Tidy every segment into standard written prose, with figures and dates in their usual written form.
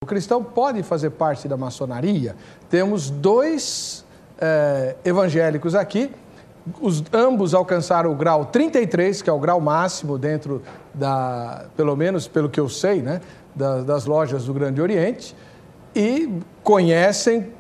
cristão pode fazer parte da maçonaria? Temos dois evangélicos aqui, ambos alcançaram o grau 33, que é o grau máximo dentro pelo menos pelo que eu sei, né, das lojas do Grande Oriente, e conhecem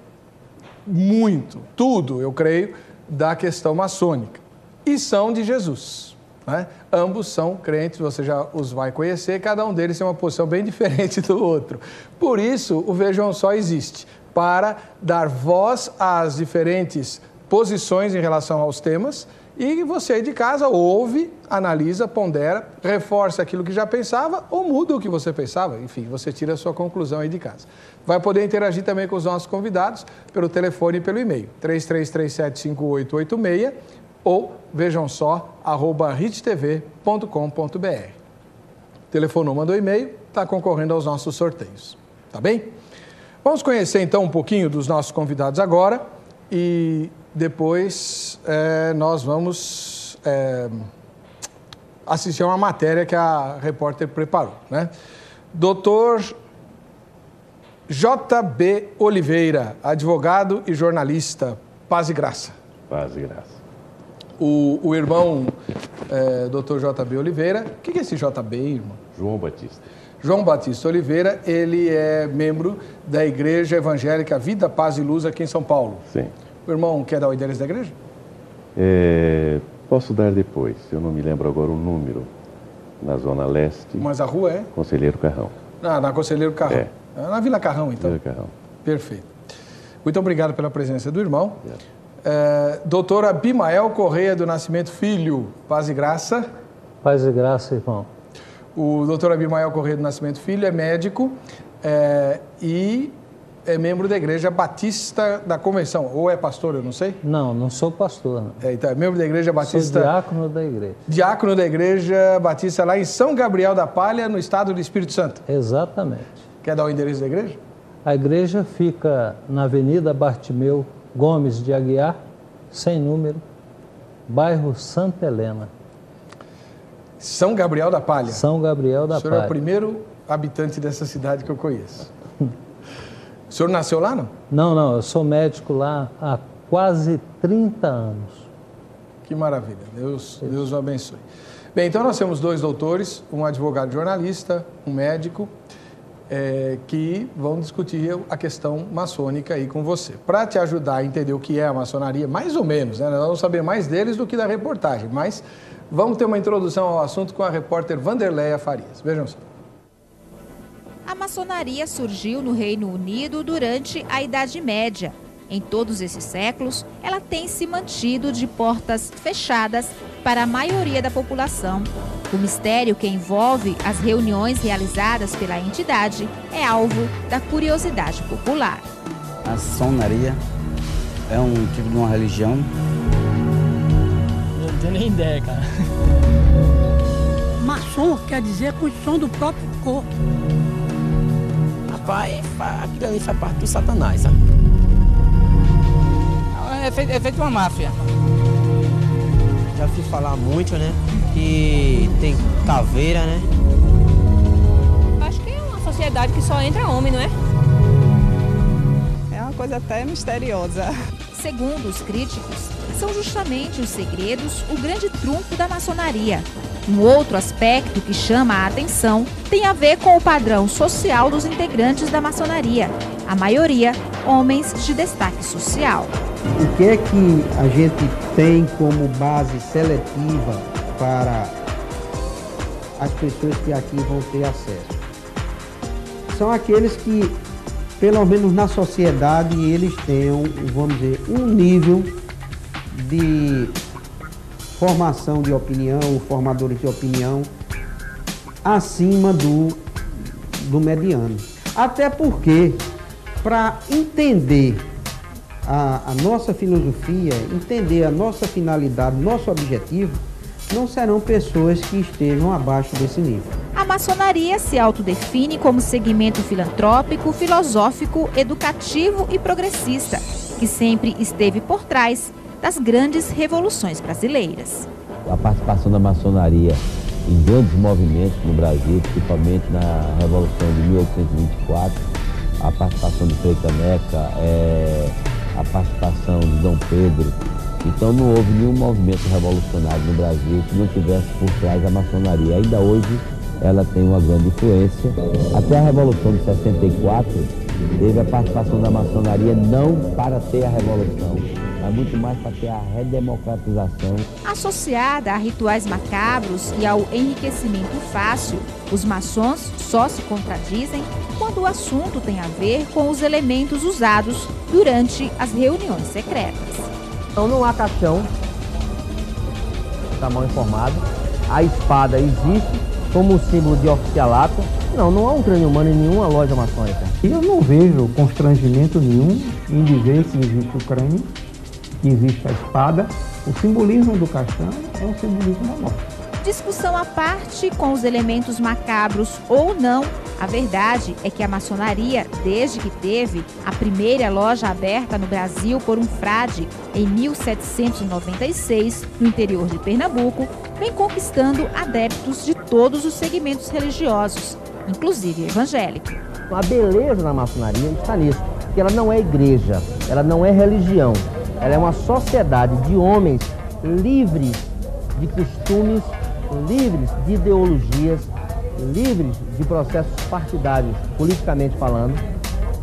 muito, tudo, eu creio, da questão maçônica. E são de Jesus, né? Ambos são crentes, você já os vai conhecer, cada um deles tem uma posição bem diferente do outro. Por isso, o Vejam Só existe, para dar voz às diferentes posições em relação aos temas, e você aí de casa ouve, analisa, pondera, reforça aquilo que já pensava ou muda o que você pensava. Enfim, você tira a sua conclusão aí de casa. Vai poder interagir também com os nossos convidados pelo telefone e pelo e-mail, 33375886 ou vejamsó@rittv.com.br. Telefonou, mandou e-mail, está concorrendo aos nossos sorteios. Tá bem? Vamos conhecer então um pouquinho dos nossos convidados agora e depois nós vamos assistir a uma matéria que a repórter preparou, né? Doutor J.B. Oliveira, advogado e jornalista. Paz e graça. Paz e graça. O irmão Dr. J.B. Oliveira, o que é esse J.B., irmão? João Batista. João Batista Oliveira, ele é membro da Igreja Evangélica Vida, Paz e Luz aqui em São Paulo. Sim. O irmão quer dar o endereço da igreja? Posso dar depois, eu não me lembro agora o número. Na Zona Leste. Mas a rua é? Conselheiro Carrão. Na Conselheiro Carrão. Na Vila Carrão, então. Vila Carrão. Perfeito. Muito obrigado pela presença do irmão. Doutor Abimael Correia do Nascimento Filho, paz e graça. Paz e graça, irmão. O doutor Abimael Correia do Nascimento Filho é médico e é membro da Igreja Batista da Convenção. Ou é pastor, eu não sei? Não, não sou pastor. Não. Então, é membro da Igreja Batista... Sou diácono da igreja. Diácono da Igreja Batista lá em São Gabriel da Palha, no estado do Espírito Santo. Exatamente. Quer dar o endereço da igreja? A igreja fica na Avenida Bartimeu Gomes de Aguiar, sem número, bairro Santa Helena. São Gabriel da Palha. São Gabriel da Palha. O senhor é o primeiro habitante dessa cidade que eu conheço. O senhor nasceu lá, não? Não, eu sou médico lá há quase 30 anos. Que maravilha, Deus o abençoe. Bem, então nós temos dois doutores, um advogado jornalista, um médico, que vão discutir a questão maçônica aí com você. Para te ajudar a entender o que é a maçonaria, mais ou menos, né? Nós vamos saber mais deles do que da reportagem, mas vamos ter uma introdução ao assunto com a repórter Vanderleia Farias. Vejam só. A maçonaria surgiu no Reino Unido durante a Idade Média. Em todos esses séculos, ela tem se mantido de portas fechadas para a maioria da população. O mistério que envolve as reuniões realizadas pela entidade é alvo da curiosidade popular. A maçonaria é um tipo de uma religião? Eu não tenho nem ideia, cara. Maçom quer dizer construção do próprio corpo. Rapaz, aquilo ali faz parte do Satanás, sabe? É feito uma máfia. Já ouvi falar muito, né? Que tem caveira, né? Acho que é uma sociedade que só entra homem, não é? É uma coisa até misteriosa. Segundo os críticos, são justamente os segredos o grande trunfo da maçonaria. Um outro aspecto que chama a atenção tem a ver com o padrão social dos integrantes da maçonaria. A maioria, homens de destaque social. O que é que a gente tem como base seletiva para as pessoas que aqui vão ter acesso? São aqueles que, pelo menos na sociedade, eles tenham, vamos dizer, um nível de formação de opinião, formadores de opinião, acima do mediano. Até porque, para entender a nossa filosofia, entender a nossa finalidade, nosso objetivo, não serão pessoas que estejam abaixo desse nível. A maçonaria se autodefine como segmento filantrópico, filosófico, educativo e progressista, que sempre esteve por trás das grandes revoluções brasileiras. A participação da maçonaria em grandes movimentos no Brasil, principalmente na Revolução de 1824, a participação do Frei Caneca, a participação de Dom Pedro. Então não houve nenhum movimento revolucionário no Brasil que não tivesse por trás a maçonaria. Ainda hoje ela tem uma grande influência. Até a Revolução de 64 teve a participação da maçonaria não para ter a revolução, mas muito mais para ter a redemocratização. Associada a rituais macabros e ao enriquecimento fácil, os maçons só se contradizem quando o assunto tem a ver com os elementos usados durante as reuniões secretas. Então não há caixão, está mal informado, a espada existe como um símbolo de oficialato. Não há um crânio humano em nenhuma loja maçônica. Eu não vejo constrangimento nenhum em dizer que existe o crânio, que existe a espada. O simbolismo do caixão é um simbolismo da morte. Discussão à parte com os elementos macabros ou não, a verdade é que a maçonaria, desde que teve a primeira loja aberta no Brasil por um frade em 1796, no interior de Pernambuco, vem conquistando adeptos de todos os segmentos religiosos, inclusive evangélico. A beleza da maçonaria está nisso, que ela não é igreja, ela não é religião, ela é uma sociedade de homens livres de costumes, livres de ideologias, livres de processos partidários, politicamente falando,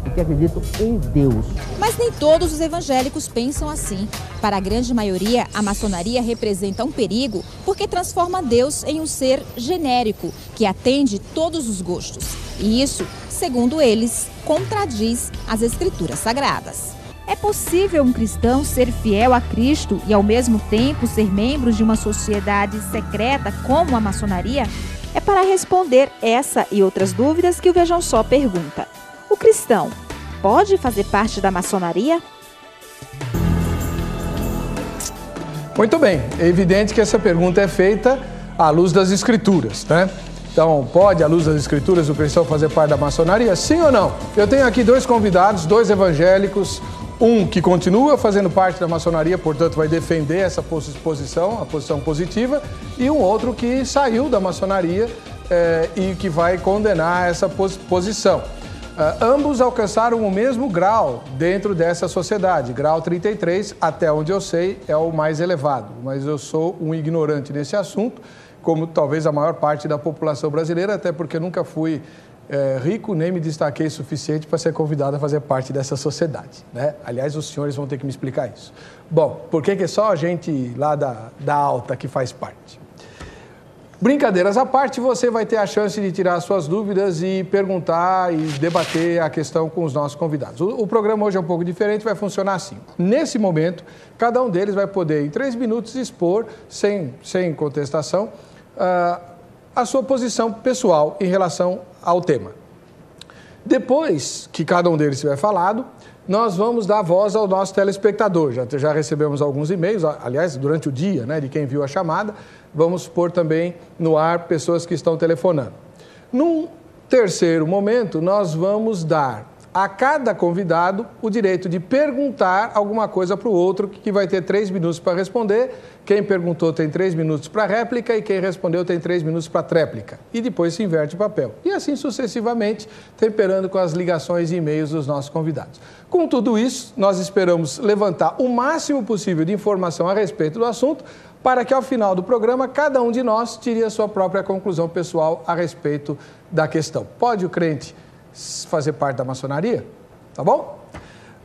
e que acreditam em Deus. Mas nem todos os evangélicos pensam assim. Para a grande maioria, a maçonaria representa um perigo porque transforma Deus em um ser genérico, que atende todos os gostos. E isso, segundo eles, contradiz as escrituras sagradas. É possível um cristão ser fiel a Cristo e, ao mesmo tempo, ser membro de uma sociedade secreta como a maçonaria? É para responder essa e outras dúvidas que o Vejam Só pergunta. O cristão pode fazer parte da maçonaria? Muito bem, é evidente que essa pergunta é feita à luz das Escrituras, né? Então, pode, à luz das Escrituras, o cristão fazer parte da maçonaria? Sim ou não? Eu tenho aqui dois convidados, dois evangélicos, um que continua fazendo parte da maçonaria, portanto vai defender essa posição, a posição positiva, e um outro que saiu da maçonaria e que vai condenar essa posição. Ambos alcançaram o mesmo grau dentro dessa sociedade, grau 33, até onde eu sei, é o mais elevado, mas eu sou um ignorante nesse assunto, como talvez a maior parte da população brasileira, até porque nunca fui rico, nem me destaquei suficiente para ser convidado a fazer parte dessa sociedade, né? Aliás, os senhores vão ter que me explicar isso. Bom, por que só a gente lá da alta que faz parte? Brincadeiras à parte, você vai ter a chance de tirar suas dúvidas e perguntar e debater a questão com os nossos convidados. O programa hoje é um pouco diferente, vai funcionar assim. Nesse momento, cada um deles vai poder, em 3 minutos, expor, sem contestação, a sua posição pessoal em relação ao tema. Depois que cada um deles tiver falado, nós vamos dar voz ao nosso telespectador. Já recebemos alguns e-mails, aliás, durante o dia, né, de quem viu a chamada. Vamos pôr também no ar pessoas que estão telefonando. Num terceiro momento, nós vamos dar a cada convidado o direito de perguntar alguma coisa para o outro, que vai ter 3 minutos para responder. Quem perguntou tem 3 minutos para réplica e quem respondeu tem 3 minutos para tréplica. E depois se inverte o papel. E assim sucessivamente, temperando com as ligações e e-mails dos nossos convidados. Com tudo isso, nós esperamos levantar o máximo possível de informação a respeito do assunto, para que ao final do programa, cada um de nós tire a sua própria conclusão pessoal a respeito da questão. Pode o crente fazer parte da maçonaria? Tá bom?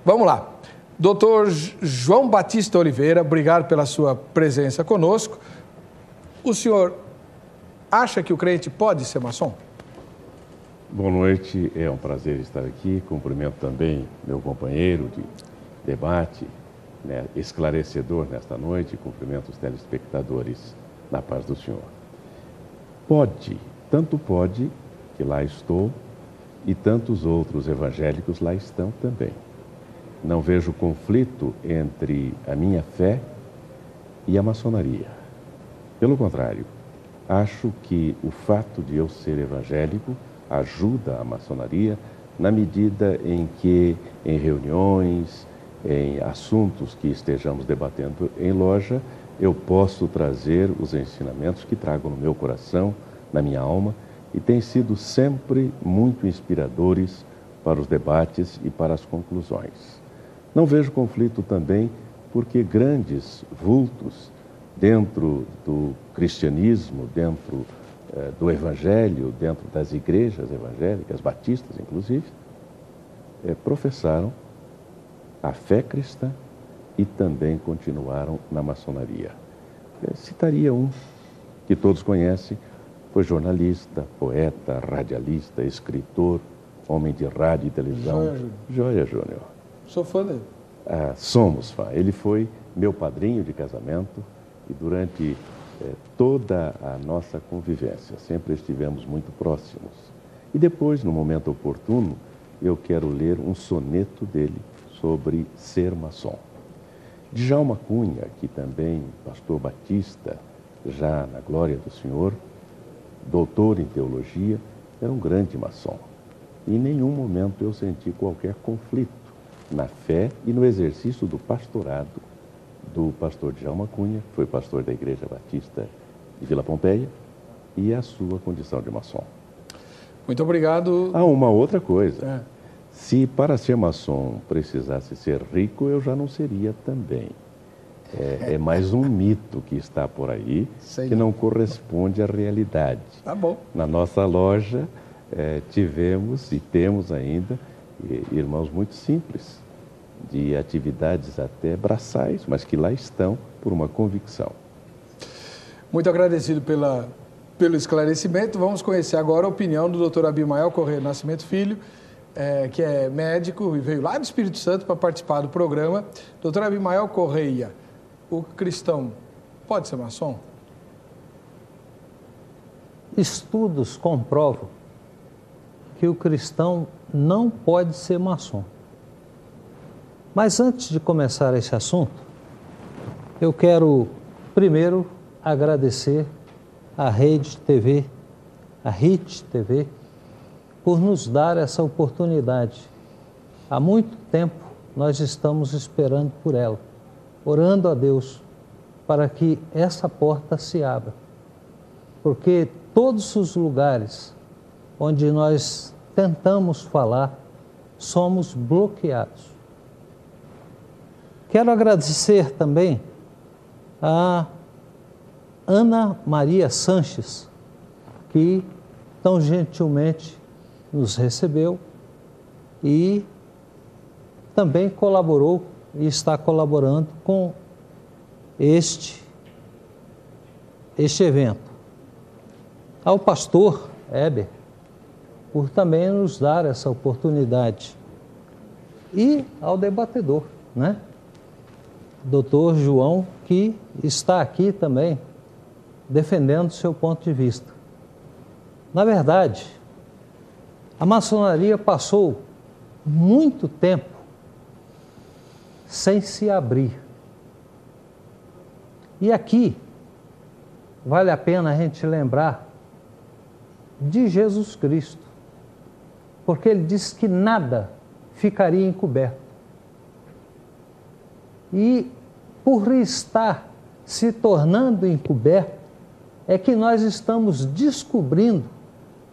Vamos lá. Doutor João Batista Oliveira, obrigado pela sua presença conosco. O senhor acha que o crente pode ser maçom? Boa noite, é um prazer estar aqui. Cumprimento também meu companheiro de debate, né, esclarecedor nesta noite. Cumprimento os telespectadores na paz do Senhor. Pode, tanto pode que lá estou e tantos outros evangélicos lá estão também. Não vejo conflito entre a minha fé e a maçonaria. Pelo contrário, acho que o fato de eu ser evangélico ajuda a maçonaria na medida em que, em reuniões, em assuntos que estejamos debatendo em loja, eu posso trazer os ensinamentos que trago no meu coração, na minha alma, e têm sido sempre muito inspiradores para os debates e para as conclusões. Não vejo conflito também porque grandes vultos dentro do cristianismo, dentro do evangelho, dentro das igrejas evangélicas, batistas inclusive, professaram a fé cristã e também continuaram na maçonaria. Citaria um que todos conhecem, foi jornalista, poeta, radialista, escritor, homem de rádio e televisão. Joia Júnior. Sou fã dele. Somos fã. Ele foi meu padrinho de casamento e durante toda a nossa convivência sempre estivemos muito próximos. E depois, no momento oportuno, eu quero ler um soneto dele sobre ser maçom. Djalma Cunha, que também pastor batista, já na glória do Senhor, doutor em teologia, era um grande maçom. E em nenhum momento eu senti qualquer conflito na fé e no exercício do pastorado do pastor Djalma Cunha, que foi pastor da Igreja Batista de Vila Pompeia, e a sua condição de maçom. Muito obrigado. Uma outra coisa. Se para ser maçom precisasse ser rico, eu já não seria também. É mais um mito que está por aí, que não corresponde à realidade. Tá bom. Na nossa loja tivemos e temos ainda irmãos muito simples, de atividades até braçais, mas que lá estão por uma convicção. Muito agradecido pelo esclarecimento. Vamos conhecer agora a opinião do Dr. Abimael Correia Nascimento Filho, que é médico e veio lá do Espírito Santo para participar do programa. Dr. Abimael Correia, o cristão pode ser maçom? Estudos comprovam que o cristão não pode ser maçom. Mas antes de começar esse assunto, eu quero primeiro agradecer à Rede TV, a RIT TV, por nos dar essa oportunidade. Há muito tempo nós estamos esperando por ela, orando a Deus para que essa porta se abra. Porque todos os lugares onde nós tentamos falar, somos bloqueados. Quero agradecer também a Ana Maria Sanches, que tão gentilmente nos recebeu e também colaborou e está colaborando com este evento. Ao pastor Heber, por também nos dar essa oportunidade. E ao debatedor, né? Doutor João, que está aqui também defendendo seu ponto de vista. Na verdade, a maçonaria passou muito tempo sem se abrir. E aqui vale a pena a gente lembrar de Jesus Cristo, porque ele disse que nada ficaria encoberto. E por estar se tornando encoberto, é que nós estamos descobrindo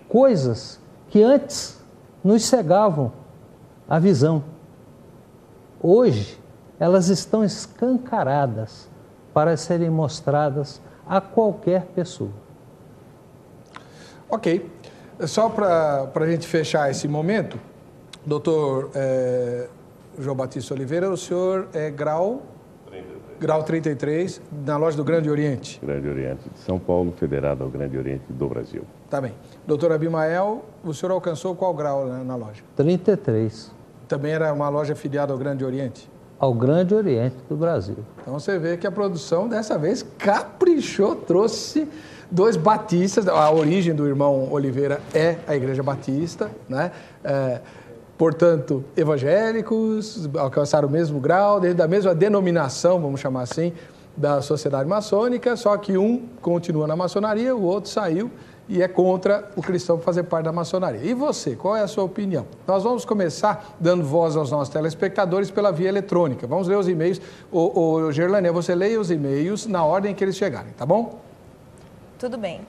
coisas que antes nos cegavam a visão. Hoje, elas estão escancaradas para serem mostradas a qualquer pessoa. Ok. Só para a gente fechar esse momento, doutor João Batista Oliveira, o senhor é grau 33, na loja do Grande Oriente. Grande Oriente de São Paulo, federado ao Grande Oriente do Brasil. Tá bem. Doutor Abimael, o senhor alcançou qual grau na loja? 33. Também era uma loja filiada ao Grande Oriente? Ao Grande Oriente do Brasil. Então você vê que a produção dessa vez caprichou, trouxe dois batistas. A origem do irmão Oliveira é a Igreja Batista, né? Portanto, evangélicos, alcançaram o mesmo grau, da mesma denominação, vamos chamar assim, da sociedade maçônica, só que um continua na maçonaria, o outro saiu e é contra o cristão fazer parte da maçonaria. E você, qual é a sua opinião? Nós vamos começar dando voz aos nossos telespectadores pela via eletrônica. Vamos ler os e-mails. Gerlânia, você leia os e-mails na ordem que eles chegarem, tá bom? Tudo bem.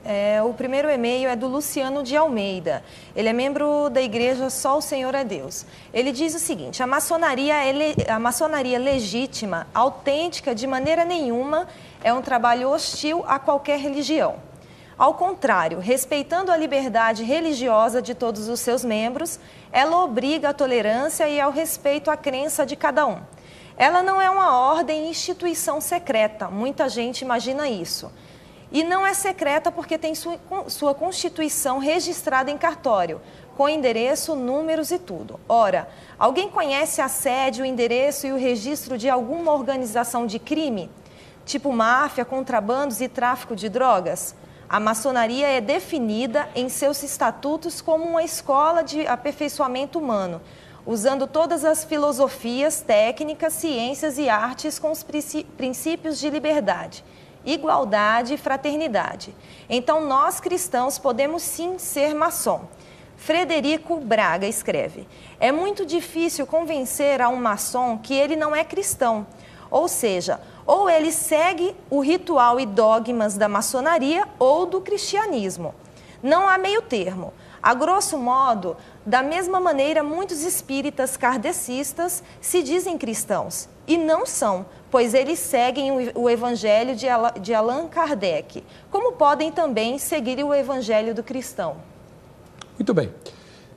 O primeiro e-mail é do Luciano de Almeida. Ele é membro da igreja Só o Senhor é Deus. Ele diz o seguinte: a maçonaria legítima, autêntica de maneira nenhuma, é um trabalho hostil a qualquer religião. Ao contrário, respeitando a liberdade religiosa de todos os seus membros, ela obriga à tolerância e ao respeito à crença de cada um. Ela não é uma ordem e instituição secreta, muita gente imagina isso. E não é secreta porque tem sua constituição registrada em cartório, com endereço, números e tudo. Ora, alguém conhece a sede, o endereço e o registro de alguma organização de crime? Tipo máfia, contrabandos e tráfico de drogas? A maçonaria é definida em seus estatutos como uma escola de aperfeiçoamento humano, usando todas as filosofias, técnicas, ciências e artes com os princípios de liberdade, igualdade e fraternidade. Então, nós cristãos podemos sim ser maçom. Frederico Braga escreve: é muito difícil convencer a um maçom que ele não é cristão, ou seja, ou ele segue o ritual e dogmas da maçonaria ou do cristianismo. Não há meio termo. A grosso modo, da mesma maneira, muitos espíritas kardecistas se dizem cristãos e não são, pois eles seguem o evangelho de Allan Kardec, como podem também seguir o evangelho do cristão. Muito bem.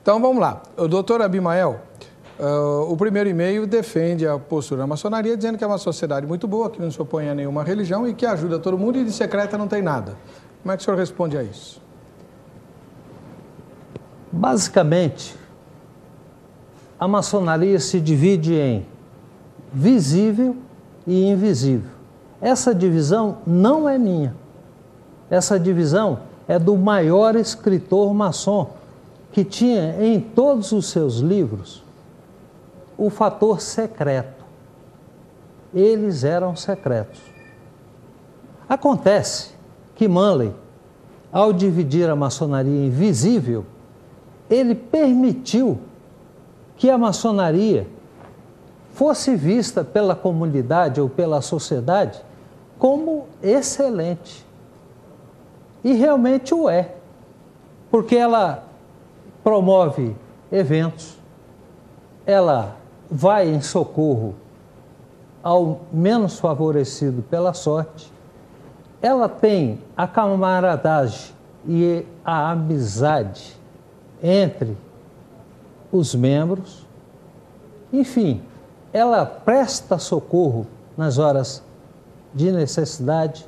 Então vamos lá. O doutor Abimael, o primeiro e-mail defende a postura da maçonaria, dizendo que é uma sociedade muito boa, que não se opõe a nenhuma religião e que ajuda todo mundo e de secreta não tem nada. Como é que o senhor responde a isso? Basicamente, a maçonaria se divide em visível e invisível. Essa divisão não é minha. Essa divisão é do maior escritor maçom, que tinha em todos os seus livros o fator secreto. Eles eram secretos. Acontece que Manley, ao dividir a maçonaria em visível, ele permitiu que a maçonaria fosse vista pela comunidade ou pela sociedade como excelente. E realmente o é, porque ela promove eventos, ela vai em socorro ao menos favorecido pela sorte, ela tem a camaradagem e a amizade entre os membros, enfim, ela presta socorro nas horas de necessidade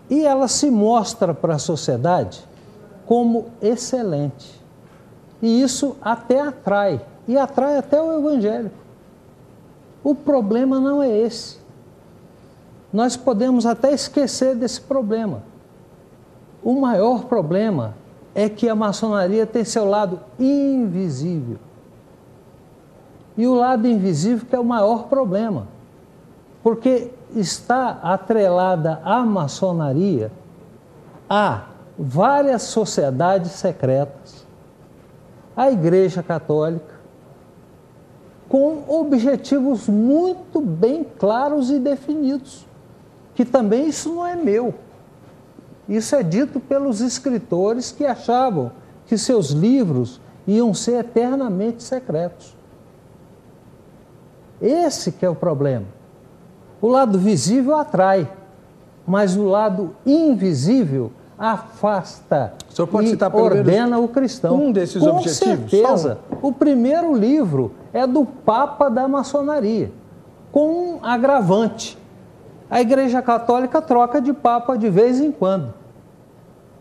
e ela se mostra para a sociedade como excelente. E isso até atrai, e atrai até o evangélico. O problema não é esse. Nós podemos até esquecer desse problema. O maior problema é que a maçonaria tem seu lado invisível. E o lado invisível que é o maior problema, porque está atrelada à maçonaria a várias sociedades secretas, a Igreja Católica, com objetivos muito bem claros e definidos, que também isso não é meu. Isso é dito pelos escritores que achavam que seus livros iam ser eternamente secretos. Esse que é o problema. O lado visível atrai, mas o lado invisível afasta o senhor pode e citar pelo ordena menos o cristão. Um desses Com objetivos? certeza. O primeiro livro é do Papa da Maçonaria, com um agravante. A Igreja Católica troca de Papa de vez em quando.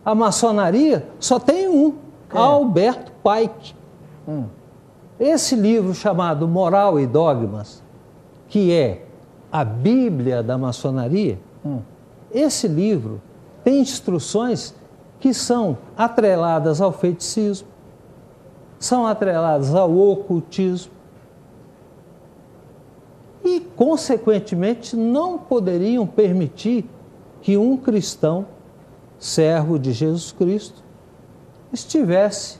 A maçonaria só tem um, Alberto Pike. Esse livro chamado Moral e Dogmas, que é a Bíblia da maçonaria, esse livro tem instruções que são atreladas ao feiticismo, são atreladas ao ocultismo e, consequentemente, não poderiam permitir que um cristão, servo de Jesus Cristo, estivesse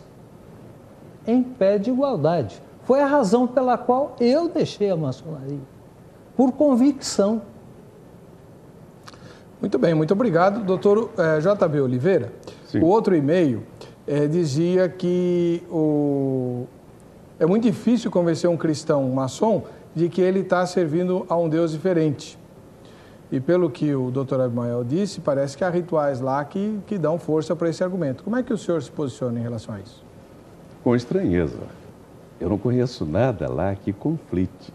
em pé de igualdade. Foi a razão pela qual eu deixei a maçonaria, por convicção. Muito bem, muito obrigado. Doutor J.B. Oliveira, Sim. O outro e-mail dizia que é muito difícil convencer um cristão maçom de que ele está servindo a um Deus diferente. E pelo que o doutor Abimael disse, parece que há rituais lá que dão força para esse argumento. Como é que o senhor se posiciona em relação a isso? Com estranheza. Eu não conheço nada lá que conflite.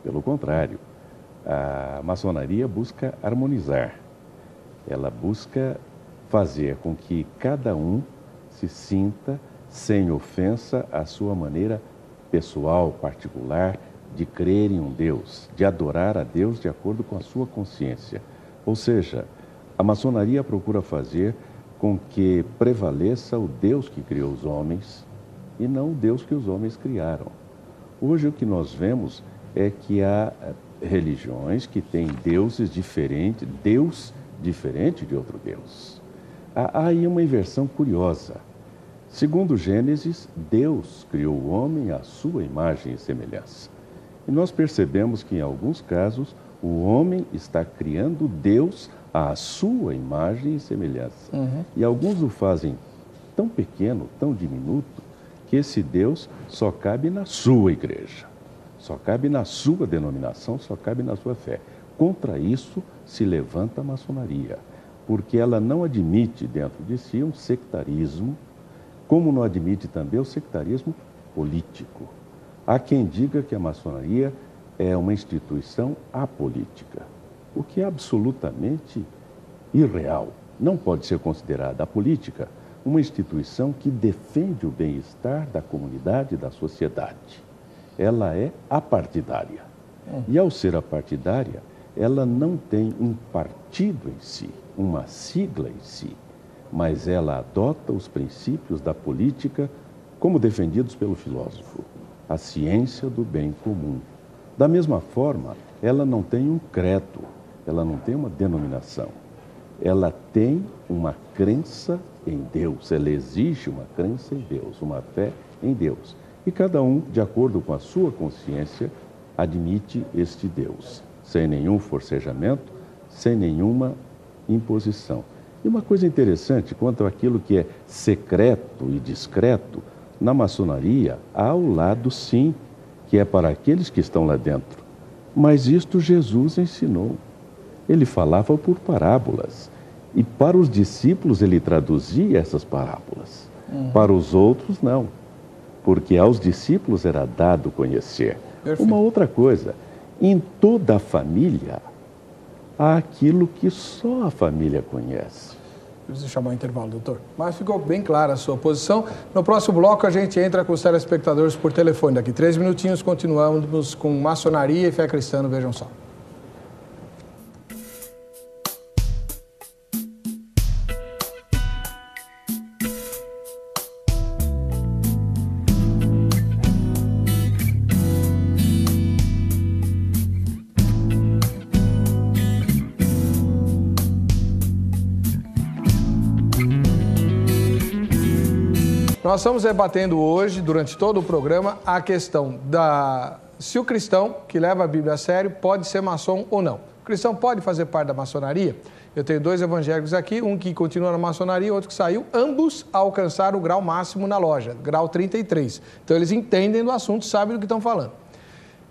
Pelo contrário, a maçonaria busca harmonizar. Ela busca fazer com que cada um se sinta sem ofensa à sua maneira pessoal, particular, de crer em um Deus, de adorar a Deus de acordo com a sua consciência. Ou seja, a maçonaria procura fazer com que prevaleça o Deus que criou os homens e não o Deus que os homens criaram. Hoje o que nós vemos é que há religiões que têm deuses diferentes, Deus diferente de outro Deus. Há aí uma inversão curiosa. Segundo Gênesis, Deus criou o homem à sua imagem e semelhança. E nós percebemos que, em alguns casos, o homem está criando Deus à sua imagem e semelhança. E alguns o fazem tão pequeno, tão diminuto, que esse Deus só cabe na sua igreja, só cabe na sua denominação, só cabe na sua fé. Contra isso se levanta a maçonaria, porque ela não admite dentro de si um sectarismo, como não admite também o sectarismo político. Há quem diga que a maçonaria é uma instituição apolítica, o que é absolutamente irreal. Não pode ser considerada a política uma instituição que defende o bem-estar da comunidade e da sociedade. Ela é apartidária. E ao ser apartidária, ela não tem um partido em si, uma sigla em si, mas ela adota os princípios da política como defendidos pelo filósofo, a ciência do bem comum. Da mesma forma, ela não tem um credo, ela não tem uma denominação, ela tem uma crença em Deus, ela exige uma crença em Deus, uma fé em Deus. E cada um, de acordo com a sua consciência, admite este Deus, sem nenhum forcejamento, sem nenhuma imposição. E uma coisa interessante, quanto àquilo que é secreto e discreto, na maçonaria há o lado sim, que é para aqueles que estão lá dentro. Mas isto Jesus ensinou. Ele falava por parábolas. E para os discípulos ele traduzia essas parábolas. Para os outros, não. Porque aos discípulos era dado conhecer. Perfeito. Uma outra coisa, em toda a família, há aquilo que só a família conhece. Preciso chamar o intervalo, doutor. Mas ficou bem clara a sua posição. No próximo bloco, a gente entra com os telespectadores por telefone. Daqui 3 minutinhos, continuamos com maçonaria e fé cristã, vejam só. Nós estamos debatendo hoje, durante todo o programa, a questão se o cristão que leva a Bíblia a sério pode ser maçom ou não. O cristão pode fazer parte da maçonaria? Eu tenho 2 evangélicos aqui, um que continua na maçonaria, outro que saiu. Ambos alcançaram o grau máximo na loja, grau 33. Então eles entendem do assunto, sabem do que estão falando.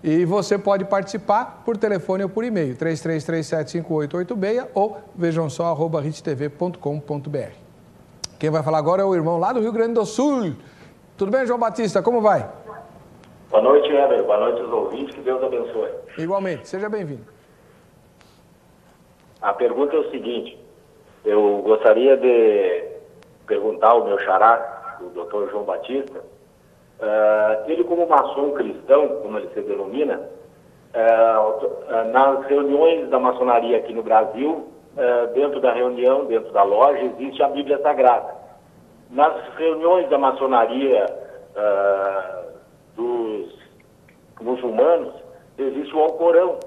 E você pode participar por telefone ou por e-mail, 33375886 ou vejam só, @rittv.com.br. Quem vai falar agora é o irmão lá do Rio Grande do Sul. Tudo bem, João Batista? Como vai? Boa noite, Heber. Boa noite aos ouvintes. Que Deus abençoe. Igualmente. Seja bem-vindo. A pergunta é o seguinte. Eu gostaria de perguntar ao meu xará, o doutor João Batista, ele como maçom cristão, como ele se denomina, nas reuniões da maçonaria aqui no Brasil, dentro da reunião, dentro da loja, existe a Bíblia Sagrada. Nas reuniões da maçonaria dos muçulmanos, existe o Alcorão.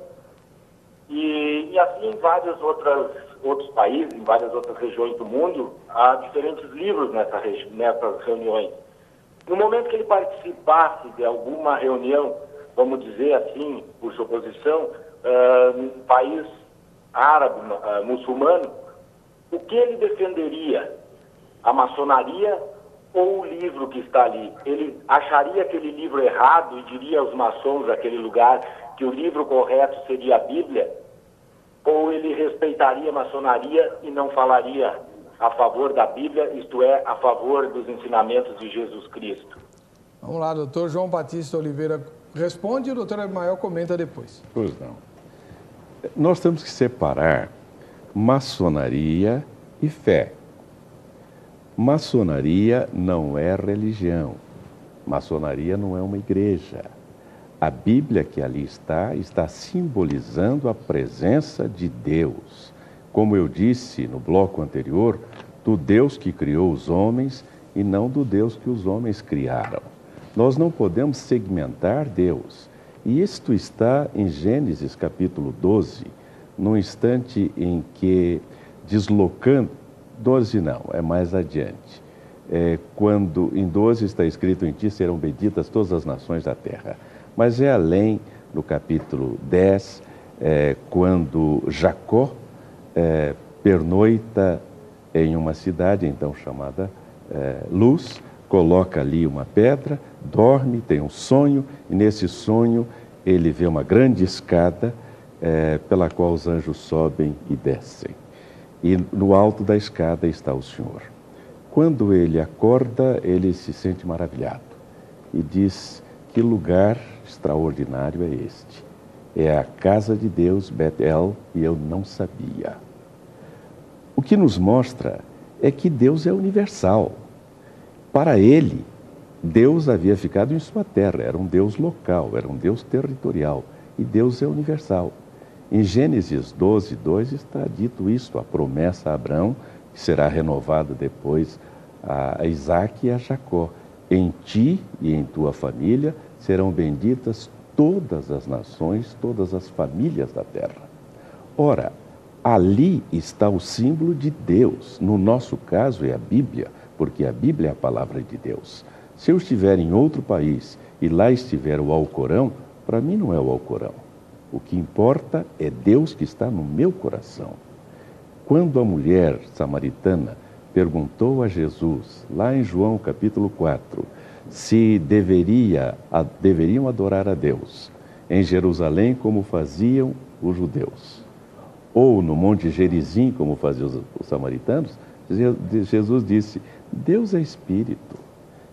E assim em vários outros países, em várias outras regiões do mundo, há diferentes livros nessas reuniões. No momento que ele participasse de alguma reunião, vamos dizer assim, por suposição, num país árabe, muçulmano, o que ele defenderia? A maçonaria ou o livro que está ali? Ele acharia aquele livro errado e diria aos maçons daquele lugar que o livro correto seria a Bíblia? Ou ele respeitaria a maçonaria e não falaria a favor da Bíblia, isto é, a favor dos ensinamentos de Jesus Cristo? Vamos lá, doutor João Batista Oliveira responde e o doutor Abimael comenta depois. Pois não. Nós temos que separar maçonaria e fé. Maçonaria não é religião. Maçonaria não é uma igreja. A Bíblia que ali está simbolizando a presença de Deus. Como eu disse no bloco anterior, do Deus que criou os homens e não do Deus que os homens criaram. Nós não podemos segmentar Deus. E isto está em Gênesis capítulo 12, no instante em que deslocando, 12 não, é mais adiante. Quando em 12 está escrito: em ti serão benditas todas as nações da terra. Mas é além, no capítulo 10, quando Jacó pernoita em uma cidade então chamada Luz, coloca ali uma pedra, dorme, tem um sonho, e nesse sonho ele vê uma grande escada pela qual os anjos sobem e descem. E no alto da escada está o Senhor. Quando ele acorda, ele se sente maravilhado e diz: que lugar extraordinário é este? É a casa de Deus, Betel, e eu não sabia. O que nos mostra é que Deus é universal. Para ele, Deus havia ficado em sua terra, era um Deus local, era um Deus territorial, e Deus é universal. Em Gênesis 12, 2 está dito isso, a promessa a Abraão, que será renovada depois a Isaac e a Jacó. Em ti e em tua família serão benditas todas as nações, todas as famílias da terra. Ora, ali está o símbolo de Deus. No nosso caso é a Bíblia, porque a Bíblia é a palavra de Deus. Se eu estiver em outro país e lá estiver o Alcorão, para mim não é o Alcorão. O que importa é Deus que está no meu coração. Quando a mulher samaritana perguntou a Jesus, lá em João capítulo 4, se deveriam adorar a Deus em Jerusalém como faziam os judeus, ou no Monte Gerizim como faziam os samaritanos, Jesus disse: Deus é espírito.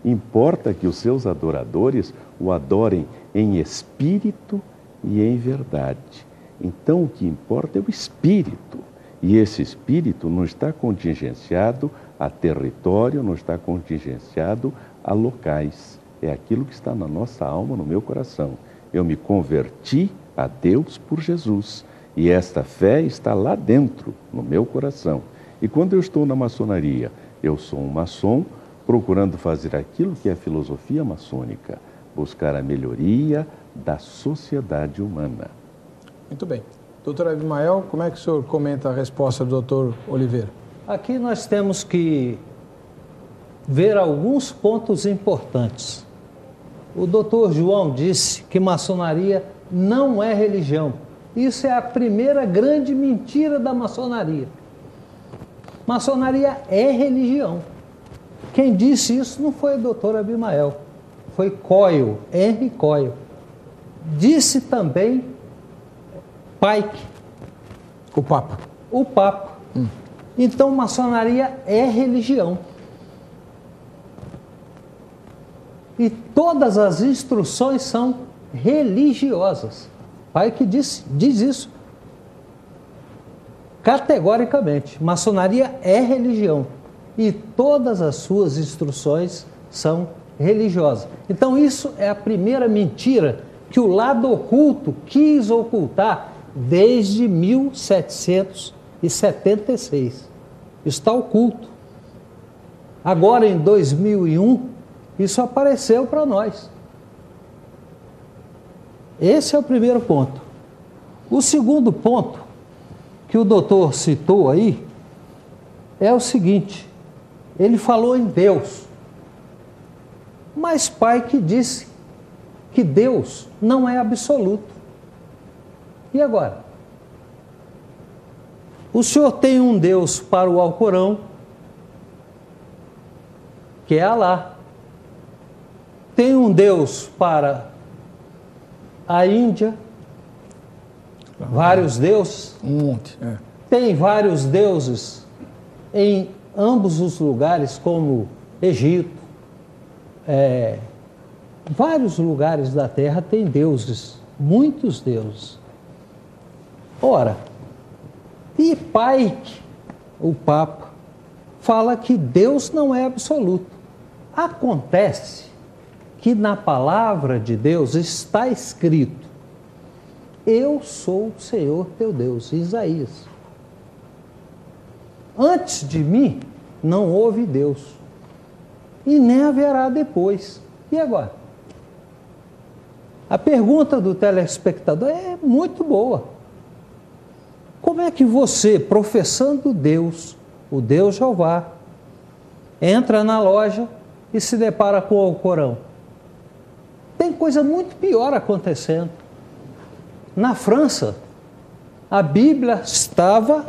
Importa que os seus adoradores o adorem em espírito e em verdade. Então o que importa é o espírito. E esse espírito não está contingenciado a território, não está contingenciado a locais. É aquilo que está na nossa alma, no meu coração. Eu me converti a Deus por Jesus. E esta fé está lá dentro, no meu coração. E quando eu estou na maçonaria, eu sou um maçom procurando fazer aquilo que é a filosofia maçônica, buscar a melhoria da sociedade humana. Muito bem. Doutor Abimael, como é que o senhor comenta a resposta do doutor Oliveira? Aqui nós temos que ver alguns pontos importantes. O doutor João disse que maçonaria não é religião. Isso é a primeira grande mentira da maçonaria. Maçonaria é religião. Quem disse isso não foi o doutor Abimael, foi Coyle, Henry Coyle. Disse também Pike. O Papa. O Papa. Então, maçonaria é religião. E todas as instruções são religiosas. Pike diz isso categoricamente. Maçonaria é religião. E todas as suas instruções são religiosas. Então, isso é a primeira mentira que o lado oculto quis ocultar desde 1776. Está oculto. Agora, em 2001, isso apareceu para nós. Esse é o primeiro ponto. O segundo ponto que o doutor citou aí é o seguinte: ele falou em Deus, mas Pike disse que Deus não é absoluto. E agora? O senhor tem um Deus para o Alcorão, que é Alá. Tem um Deus para a Índia, vários deuses. Um monte. Tem vários deuses em ambos os lugares, como Egito. Vários lugares da Terra têm deuses, muitos deuses. Ora, e Pike, o Papa, fala que Deus não é absoluto. Acontece que na palavra de Deus está escrito: eu sou o Senhor teu Deus, Isaías. Antes de mim não houve Deus, e nem haverá depois. E agora? A pergunta do telespectador é muito boa. Como é que você, professando Deus, o Deus Jeová, entra na loja e se depara com o Alcorão? Tem coisa muito pior acontecendo. Na França, a Bíblia estava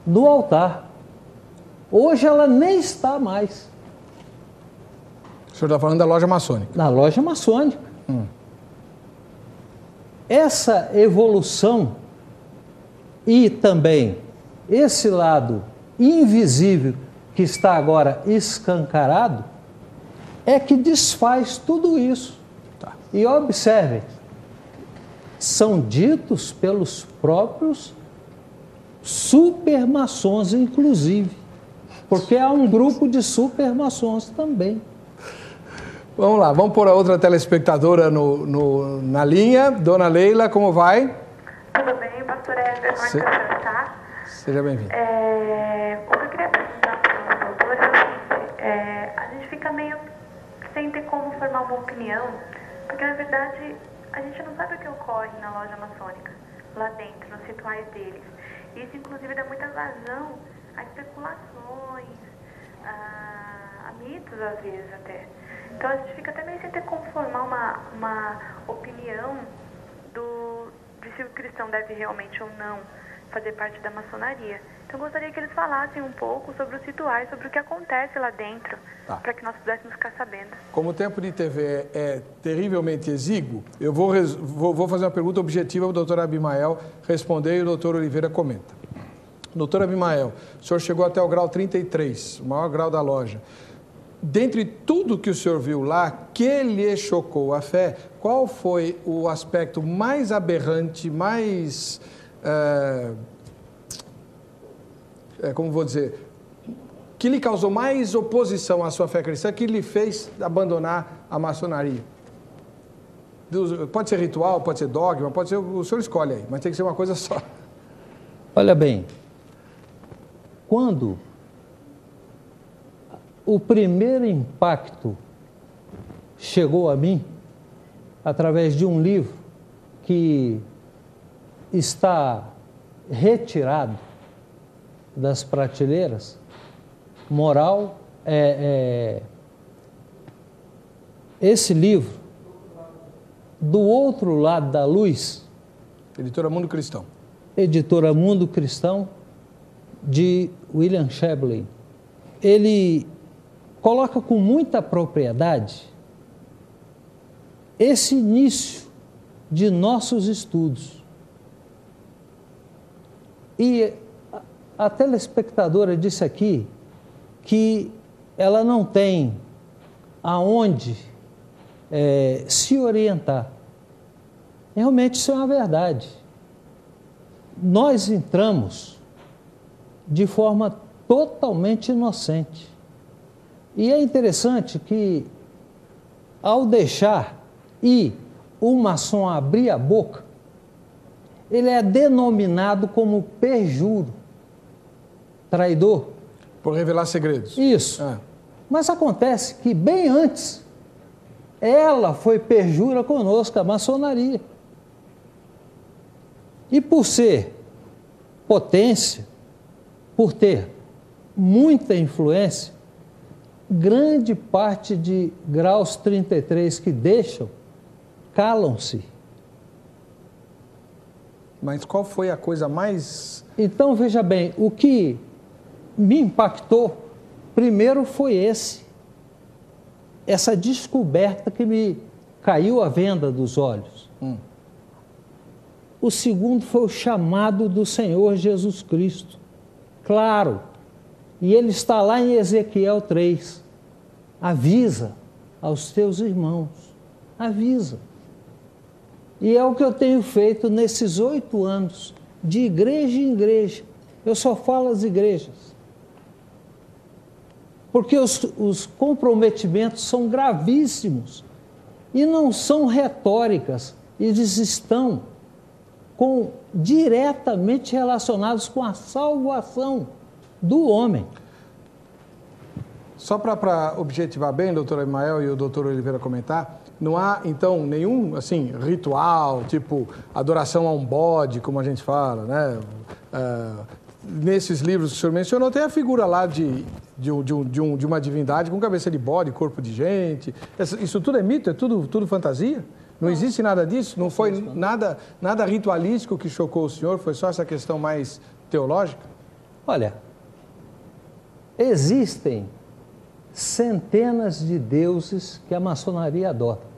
no altar. Hoje ela nem está mais. O senhor está falando da loja maçônica? Na loja maçônica. Essa evolução e também esse lado invisível que está agora escancarado é que desfaz tudo isso. E observem, são ditos pelos próprios supermaçons, inclusive, porque há um grupo de supermaçons também. Vamos lá, vamos pôr a outra telespectadora na linha. Dona Leila, como vai? Tudo bem, pastor Éder, como é que o senhor está? Seja bem-vindo. O que eu queria perguntar para o doutor é o seguinte, a gente fica meio sem ter como formar uma opinião, porque na verdade a gente não sabe o que ocorre na loja maçônica, lá dentro, nos rituais deles. Isso inclusive dá muita vazão a especulações, a mitos às vezes até. Então a gente fica até meio sem ter como formar uma opinião de se o cristão deve realmente ou não fazer parte da maçonaria. Então eu gostaria que eles falassem um pouco sobre os rituais, sobre o que acontece lá dentro, para que nós pudéssemos ficar sabendo. Como o tempo de TV é terrivelmente exíguo, eu vou fazer uma pergunta objetiva para o doutor Abimael responder e o doutor Oliveira comenta. Doutor Abimael, o senhor chegou até o grau 33, o maior grau da loja. Dentre tudo que o senhor viu lá, que lhe chocou a fé, qual foi o aspecto mais aberrante, mais, como vou dizer, que lhe causou mais oposição à sua fé cristã, que lhe fez abandonar a maçonaria? Pode ser ritual, pode ser dogma, pode ser, o senhor escolhe aí, mas tem que ser uma coisa só. Olha bem, quando o primeiro impacto chegou a mim através de um livro que está retirado das prateleiras, Moral, esse livro, Do Outro Lado da Luz, Editora Mundo Cristão. Editora Mundo Cristão, de William Shevlin. Ele coloca com muita propriedade esse início de nossos estudos. E a telespectadora disse aqui que ela não tem aonde se orientar. Realmente isso é uma verdade. Nós entramos de forma totalmente inocente. E é interessante que, ao deixar o maçom abrir a boca, ele é denominado como perjuro, traidor. Por revelar segredos. Isso. Mas acontece que, bem antes, ela foi perjura conosco, a maçonaria. E por ser potência, por ter muita influência, grande parte de graus 33 que deixam, calam-se. Mas qual foi a coisa mais... Então, veja bem, o que me impactou primeiro foi essa descoberta que me caiu a venda dos olhos. O segundo foi o chamado do Senhor Jesus Cristo. Claro, e ele está lá em Ezequiel 3. Avisa aos teus irmãos, avisa. E é o que eu tenho feito nesses 8 anos, de igreja em igreja. Eu só falo às igrejas. Porque os comprometimentos são gravíssimos e não são retóricas, eles estão diretamente relacionados com a salvação do homem. Só para objetivar bem, doutor Abimael e o doutor Oliveira comentar, não há, então, nenhum, assim, ritual, tipo adoração a um bode, como a gente fala, né? Nesses livros que o senhor mencionou, tem a figura lá de uma divindade com cabeça de bode, corpo de gente. Isso tudo é mito? É tudo fantasia? Não existe nada disso? Não foi nada ritualístico que chocou o senhor? Foi só essa questão mais teológica? Olha, existem centenas de deuses que a maçonaria adota.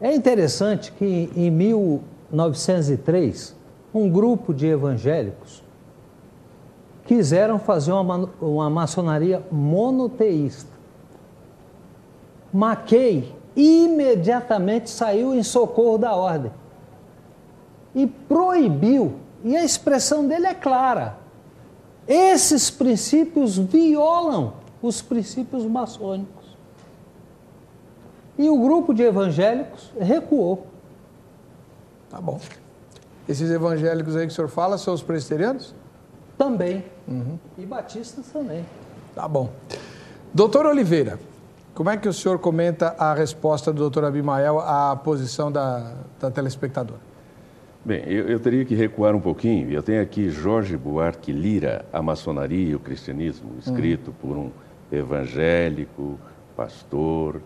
É interessante que em 1903, um grupo de evangélicos quiseram fazer uma maçonaria monoteísta. Mackay imediatamente saiu em socorro da ordem e proibiu, e a expressão dele é clara, esses princípios violam os princípios maçônicos. E o grupo de evangélicos recuou. Tá bom. Esses evangélicos aí que o senhor fala são os presbiterianos? Também. E batistas também. Tá bom. Doutor Oliveira, como é que o senhor comenta a resposta do doutor Abimael à posição da telespectadora? Bem, eu teria que recuar um pouquinho. Eu tenho aqui Jorge Buarque Lira, A Maçonaria e o Cristianismo, escrito por um evangélico, pastor,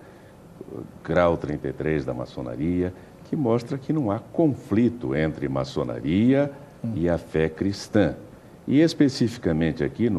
grau 33 da maçonaria, que mostra que não há conflito entre maçonaria e a fé cristã. E especificamente aqui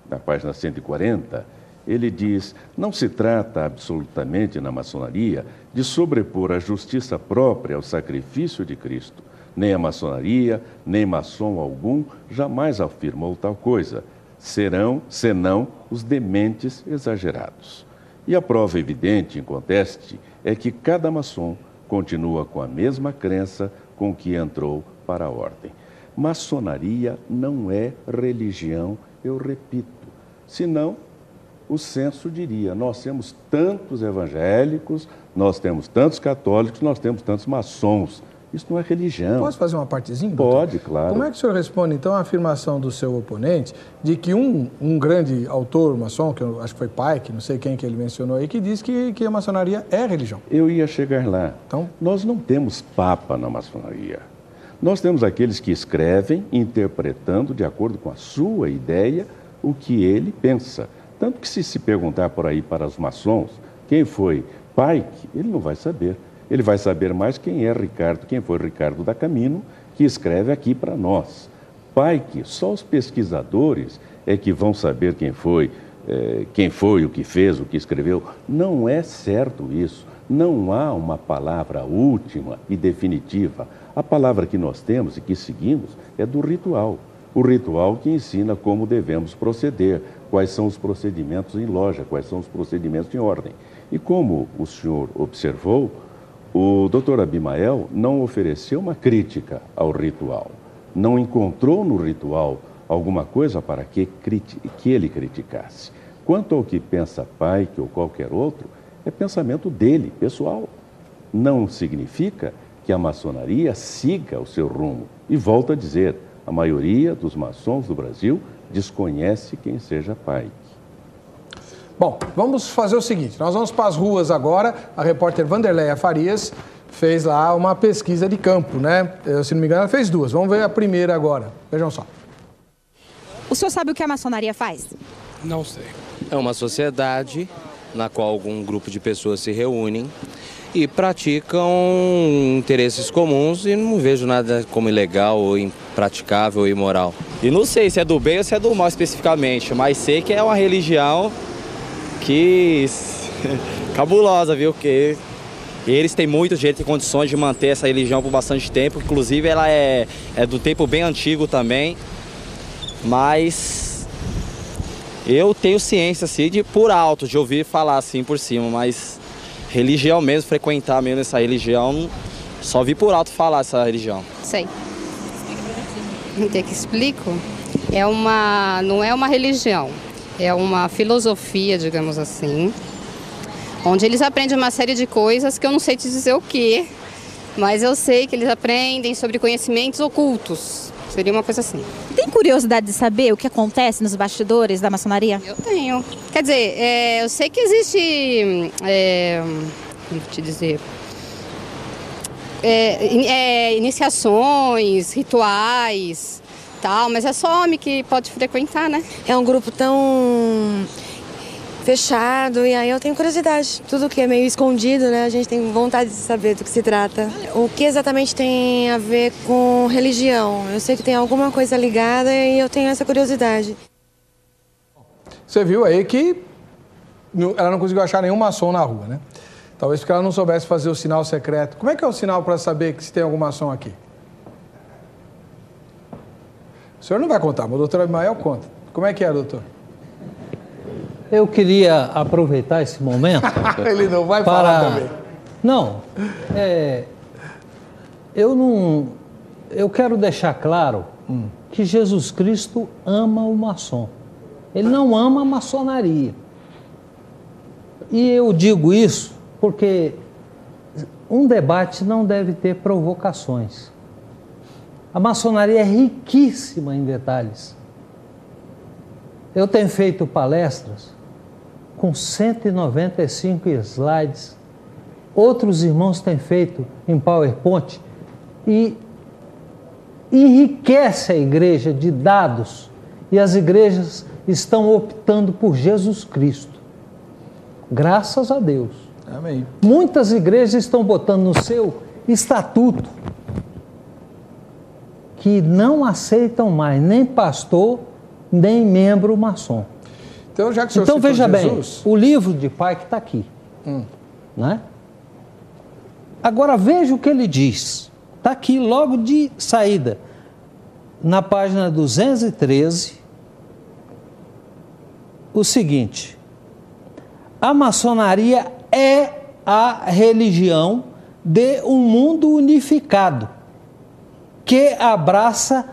na página 140, ele diz: não se trata absolutamente na maçonaria de sobrepor a justiça própria ao sacrifício de Cristo. Nem a maçonaria, nem maçom algum jamais afirmou tal coisa. Serão, senão, os dementes exagerados. E a prova evidente, inconteste, é que cada maçom continua com a mesma crença com que entrou para a ordem. Maçonaria não é religião, eu repito. Senão, o censo diria: nós temos tantos evangélicos, nós temos tantos católicos, nós temos tantos maçons. Isso não é religião. Posso fazer uma partezinha, doutor? Pode, claro. Como é que o senhor responde, então, à afirmação do seu oponente de que um grande autor maçom, que eu acho que foi Pike, não sei quem que ele mencionou aí, que diz que a maçonaria é religião? Eu ia chegar lá. Então, nós não temos papa na maçonaria. Nós temos aqueles que escrevem interpretando de acordo com a sua ideia o que ele pensa. Tanto que se perguntar por aí para os maçons quem foi Pike, ele não vai saber. Ele vai saber mais quem foi Ricardo da Camino, que escreve aqui para nós. Pike, só os pesquisadores é que vão saber quem foi, o que fez, o que escreveu. Não é certo isso. Não há uma palavra última e definitiva. A palavra que nós temos e que seguimos é do ritual. O ritual que ensina como devemos proceder, quais são os procedimentos em loja, quais são os procedimentos em ordem. E como o senhor observou, o doutor Abimael não ofereceu uma crítica ao ritual. Não encontrou no ritual alguma coisa para que ele criticasse. Quanto ao que pensa Pike ou qualquer outro, é pensamento dele, pessoal. Não significa que a maçonaria siga o seu rumo. E volto a dizer, a maioria dos maçons do Brasil desconhece quem seja Pike. Bom, vamos fazer o seguinte, nós vamos para as ruas agora. A repórter Vanderleia Farias fez lá uma pesquisa de campo, né? Se não me engano, ela fez 2. Vamos ver a primeira agora. Vejam só. O senhor sabe o que a maçonaria faz? Não sei. É uma sociedade na qual algum grupo de pessoas se reúnem e praticam interesses comuns e não vejo nada como ilegal ou impraticável ou imoral. E não sei se é do bem ou se é do mal especificamente, mas sei que é uma religião que cabulosa, viu? Porque eles têm muito jeito e condições de manter essa religião por bastante tempo, inclusive ela é do tempo bem antigo também, mas eu tenho ciência assim, por alto, de ouvir falar assim por cima, mas religião mesmo, frequentar mesmo essa religião, só vi por alto falar essa religião. Sei. Que explico? Não é uma religião, é uma filosofia, digamos assim, onde eles aprendem uma série de coisas que eu não sei te dizer o que, mas eu sei que eles aprendem sobre conhecimentos ocultos. Seria uma coisa assim. Tem curiosidade de saber o que acontece nos bastidores da maçonaria? Eu tenho. Quer dizer, eu sei que existe, como te dizer, iniciações, rituais, tal, mas é só homem que pode frequentar, né? É um grupo tão fechado, e aí eu tenho curiosidade. Tudo que é meio escondido, né? A gente tem vontade de saber do que se trata. O que exatamente tem a ver com religião? Eu sei que tem alguma coisa ligada e eu tenho essa curiosidade. Você viu aí que ela não conseguiu achar nenhum maçom na rua, né? Talvez porque ela não soubesse fazer o sinal secreto. Como é que é o sinal para saber que se tem algum maçom aqui? O senhor não vai contar, mas o doutor Abimael conta. Como é que é, doutor? Eu queria aproveitar esse momento... Ele não vai falar também. Não, eu quero deixar claro que Jesus Cristo ama o maçom. Ele não ama a maçonaria. E eu digo isso porque um debate não deve ter provocações. A maçonaria é riquíssima em detalhes. Eu tenho feito palestras com 195 slides. Outros irmãos têm feito em PowerPoint e enriquece a igreja de dados, e as igrejas estão optando por Jesus Cristo. Graças a Deus. Amém. Muitas igrejas estão botando no seu estatuto que não aceitam mais nem pastor, nem membro maçom. Então, já que o senhor então veja Jesus... bem, o livro de Pike está aqui. Né? Agora veja o que ele diz. Está aqui logo de saída, na página 213, o seguinte: a maçonaria é a religião de um mundo unificado, que abraça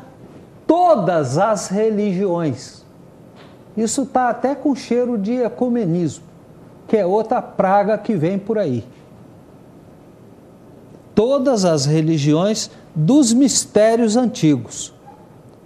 todas as religiões. Isso está até com cheiro de ecumenismo, que é outra praga que vem por aí. Todas as religiões dos mistérios antigos.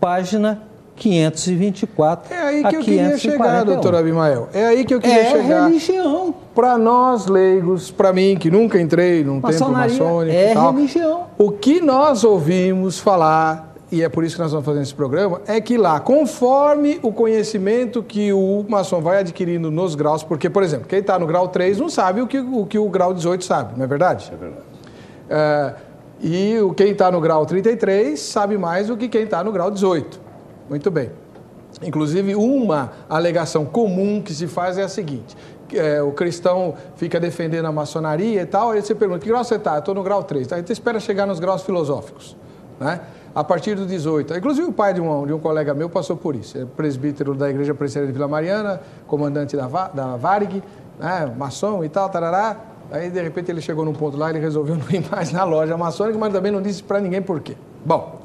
Página 524. É aí que eu queria chegar, doutor Abimael. É aí que eu queria chegar. É religião. Para nós leigos, para mim, que nunca entrei num templo maçônico e tal, religião. O que nós ouvimos falar, e é por isso que nós estamos fazendo esse programa, é que lá, conforme o conhecimento que o maçom vai adquirindo nos graus, porque, por exemplo, quem está no grau 3 não sabe o que o grau 18 sabe, não é verdade? É verdade. E quem está no grau 33 sabe mais do que quem está no grau 18. Muito bem. Inclusive, uma alegação comum que se faz é a seguinte: o cristão fica defendendo a maçonaria e tal, aí você pergunta, que grau você está? Eu estou no grau 3. Aí você espera chegar nos graus filosóficos, né? A partir do 18. Inclusive o pai de um colega meu passou por isso. É presbítero da Igreja Presbiteriana de Vila Mariana, comandante da Varig, né, maçom e tal, tarará. Aí, de repente, ele chegou num ponto lá, ele resolveu não ir mais na loja maçônica, mas também não disse para ninguém por quê. Bom,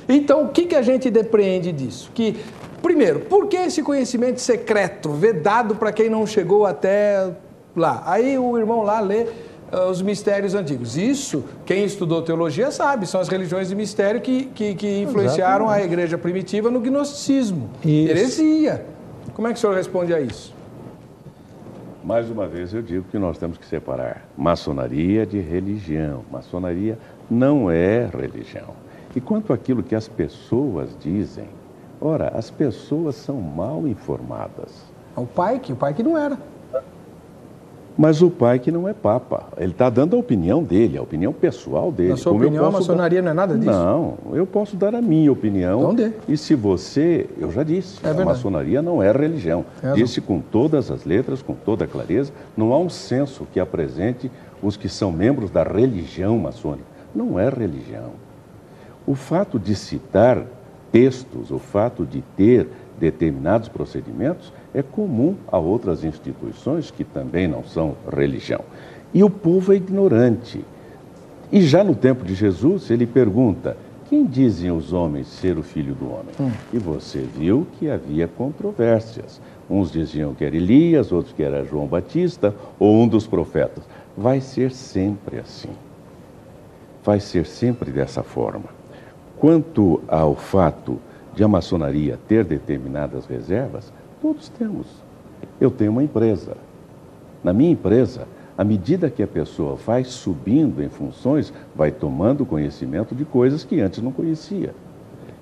então, o que a gente depreende disso? Que, primeiro, por que esse conhecimento secreto, vedado para quem não chegou até lá? Aí o irmão lá lê os mistérios antigos. Isso, quem estudou teologia sabe, são as religiões de mistério que influenciaram a igreja primitiva no gnosticismo. Isso. Heresia. Como é que o senhor responde a isso? Mais uma vez eu digo que nós temos que separar maçonaria de religião. Maçonaria não é religião. E quanto àquilo que as pessoas dizem, ora, as pessoas são mal informadas. O pai que não era. Mas o pai que não é papa, ele está dando a opinião dele, a opinião pessoal dele. Na sua opinião, a maçonaria não é nada disso? Não, eu posso dar a minha opinião. Então dê. E se você, eu já disse, a maçonaria não é religião. Disse com todas as letras, com toda a clareza, não há um censo que apresente os que são membros da religião maçônica. Não é religião. O fato de citar textos, o fato de ter determinados procedimentos é comum a outras instituições que também não são religião. E o povo é ignorante. E já no tempo de Jesus, ele pergunta, quem dizem os homens ser o Filho do Homem? E você viu que havia controvérsias. Uns diziam que era Elias, outros que era João Batista, ou um dos profetas. Vai ser sempre assim. Vai ser sempre dessa forma. Quanto ao fato de a maçonaria ter determinadas reservas, todos temos. Eu tenho uma empresa. Na minha empresa, à medida que a pessoa vai subindo em funções, vai tomando conhecimento de coisas que antes não conhecia.